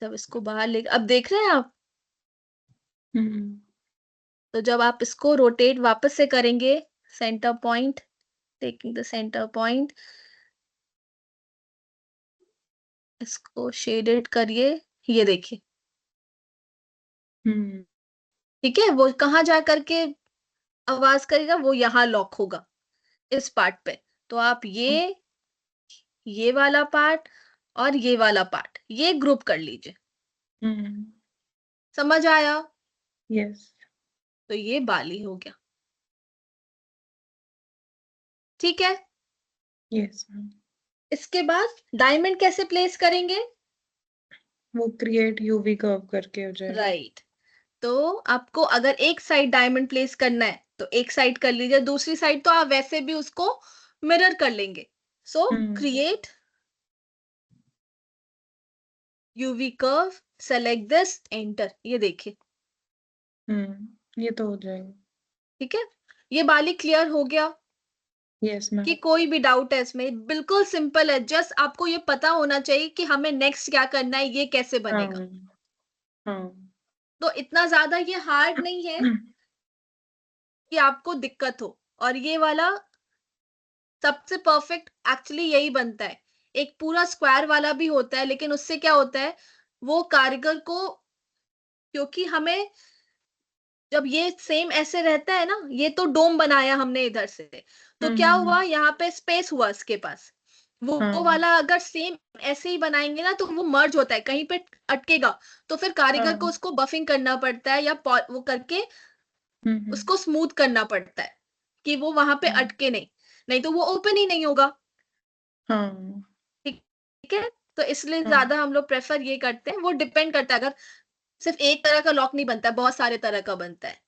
जब इसको बाहर ले, अब देख रहे हैं आप, तो जब आप इसको रोटेट वापस से करेंगे, centre point, taking the centre point, इसको शेडेड करिए, ये देखिए, ठीक है। वो कहाँ जा करके आवाज करेगा, वो यहाँ लॉक होगा इस पार्ट पे। तो आप ये वाला पार्ट और ये वाला पार्ट ये ग्रुप कर लीजिए, समझ आया। यस। तो ये बाली हो गया, ठीक है। Yes ma'am. इसके बाद डायमंड कैसे प्लेस करेंगे, वो क्रिएट यूवी कर्व करके हो जाएगा। राइट। तो आपको अगर एक साइड डायमंड प्लेस करना है तो एक साइड कर लीजिए, दूसरी साइड तो आप वैसे भी उसको मिरर कर लेंगे। सो create UV curve, select this, enter, ये देखिए, ये तो हो जाएगा। ठीक है। ये बाली क्लियर हो गया यस मैम। कि कोई भी डाउट है इसमें, बिल्कुल सिंपल है, जस्ट आपको ये पता होना चाहिए कि हमें नेक्स्ट क्या करना है, ये कैसे बनेगा। हाँ। तो इतना ज्यादा ये हार्ड नहीं है कि आपको दिक्कत हो। और ये वाला सबसे परफेक्ट एक्चुअली यही बनता है। एक पूरा स्क्वायर वाला भी होता है, लेकिन उससे क्या होता है, वो कारीगर को, क्योंकि हमें जब ये सेम ऐसे रहता है ना, ये तो डोम बनाया हमने इधर से, तो क्या हुआ, यहाँ पे स्पेस हुआ इसके पास, वो हाँ। वाला अगर सेम ऐसे ही बनाएंगे ना तो वो मर्ज होता है, कहीं पे अटकेगा, तो फिर कारीगर को हाँ। उसको बफिंग करना पड़ता है, या वो करके उसको स्मूथ करना पड़ता है कि वो वहां पे अटके नहीं, नहीं तो वो ओपन ही नहीं होगा, हाँ। ठीक है। तो इसलिए हाँ। ज्यादा हम लोग प्रेफर ये करते हैं, वो डिपेंड करता है, अगर सिर्फ एक तरह का लॉक नहीं बनता है, बहुत सारे तरह का बनता है।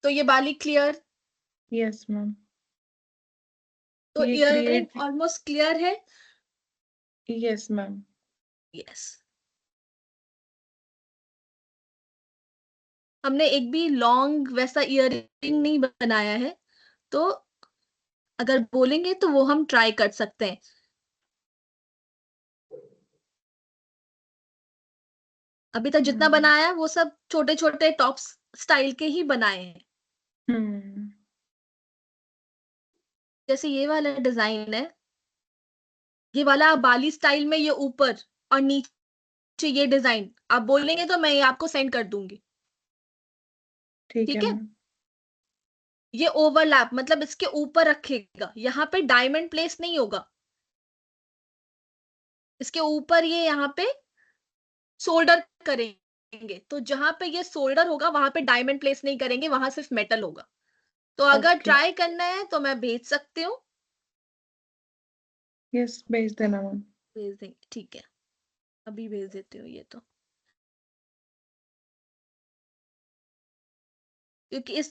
तो ये बाली क्लियर, यस मैम। तो ये इयररिंग क्रिएट। ऑलमोस्ट क्लियर है, यस मैम। यस। हमने एक भी लॉन्ग वैसा इयररिंग नहीं बनाया है, तो अगर बोलेंगे तो वो हम ट्राई कर सकते हैं। अभी तक जितना बनाया है वो सब छोटे छोटे टॉप्स स्टाइल के ही बनाए हैं। जैसे ये वाला डिजाइन है, ये वाला बाली स्टाइल में, ये ऊपर और नीचे ये डिजाइन आप बोलेंगे तो मैं ये आपको सेंड कर दूंगी, ठीक है ठीक है। मैम। ये ओवरलैप मतलब इसके ऊपर रखेगा, यहाँ पे डायमंड प्लेस नहीं होगा, इसके ऊपर ये यहाँ पे सोल्डर करेंगे, तो जहां पे ये सोल्डर होगा वहां पे डायमंड प्लेस नहीं करेंगे, वहां सिर्फ मेटल होगा। तो अगर ओके। ट्राई करना है तो मैं भेज सकती हूँ, यस, भेज देना मैम। भेज देंगे, ठीक है, अभी भेज देती हूँ ये तो, क्योंकि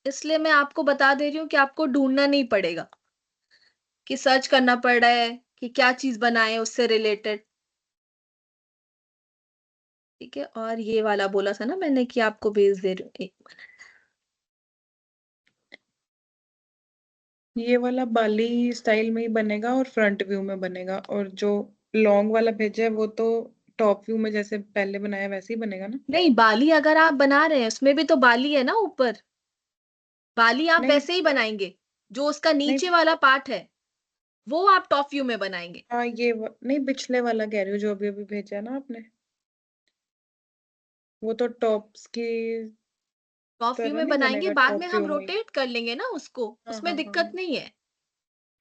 इसलिए मैं आपको बता दे रही हूँ कि आपको ढूंढना नहीं पड़ेगा कि सर्च करना पड़ रहा है कि क्या चीज बनाए उससे रिलेटेड, ठीक है। और ये वाला बोला था ना मैंने कि आपको भेज दे रही हूँ, एक ये वाला बाली स्टाइल में ही बनेगा और फ्रंट व्यू में बनेगा, और जो लॉन्ग वाला भेजा है वो तो टॉप व्यू में जैसे पहले बनाया वैसे ही बनेगा ना। नहीं, बाली अगर आप बना रहे हैं उसमें भी तो बाली है ना ऊपर, बाली आप नहीं। वैसे ही बनाएंगे। जो उसका नीचे वाला पार्ट है वो आप टॉप व्यू में बनाएंगे। हाँ नहीं, पिछले वाला कह रही हूँ जो अभी अभी भेजा है ना आपने, वो तो टॉप्स की टॉप व्यू तरह में नहीं बनाएंगे, बनेगा, बाद में टॉप हम व्यू में ही। रोटेट कर लेंगे ना उसको, हाँ उसमें हाँ हाँ दिक्कत हाँ, नहीं है।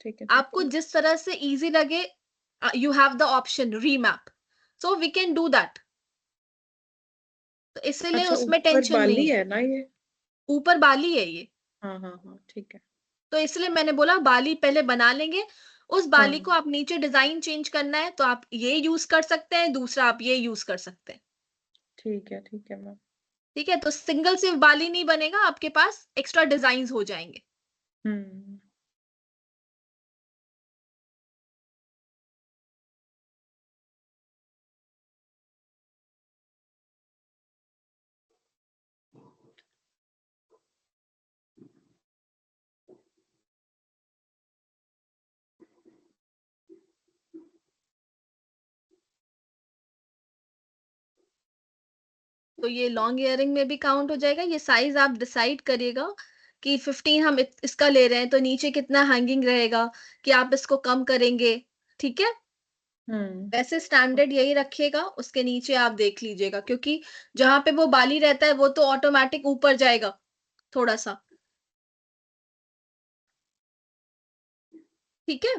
ठीक है ठीक आपको है। जिस तरह से इजी लगे, you have the option remap, so we can do that, तो इसलिए अच्छा, उसमें ऊपर टेंशन नहीं बाली है। है ना ये? ऊपर बाली है ये, हाँ हाँ हाँ, ठीक है। तो इसलिए मैंने बोला बाली पहले बना लेंगे, उस बाली को हाँ, आप नीचे डिजाइन चेंज करना है तो आप ये यूज कर सकते हैं, दूसरा आप ये यूज कर सकते हैं। ठीक है मैम। ठीक है, तो सिंगल सिर्फ बाली नहीं बनेगा, आपके पास एक्स्ट्रा डिजाइन हो जाएंगे। हम्म। तो ये लॉन्ग इयरिंग में भी काउंट हो जाएगा। ये साइज आप डिसाइड करिएगा कि 15 हम इसका ले रहे हैं तो नीचे कितना हैंगिंग रहेगा, कि आप इसको कम करेंगे। ठीक है, हम्म। वैसे स्टैंडर्ड यही रखिएगा, उसके नीचे आप देख लीजिएगा, क्योंकि जहां पे वो बाली रहता है वो तो ऑटोमेटिक ऊपर जाएगा थोड़ा सा। ठीक है,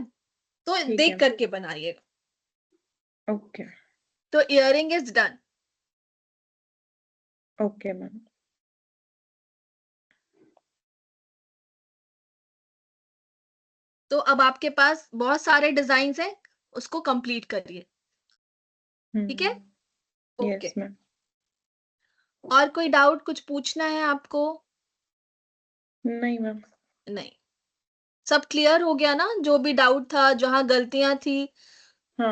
तो ठीक देख है। करके बनाइएगा। ओके। तो earring is done. Okay ma'am. तो अब आपके पास बहुत सारे डिजाइन हैं, उसको कंप्लीट करिए। ठीक है, ओके। Yes ma'am. और कोई डाउट कुछ पूछना है आपको? नहीं मैम। नहीं, सब क्लियर हो गया ना, जो भी डाउट था, जहां गलतियां थी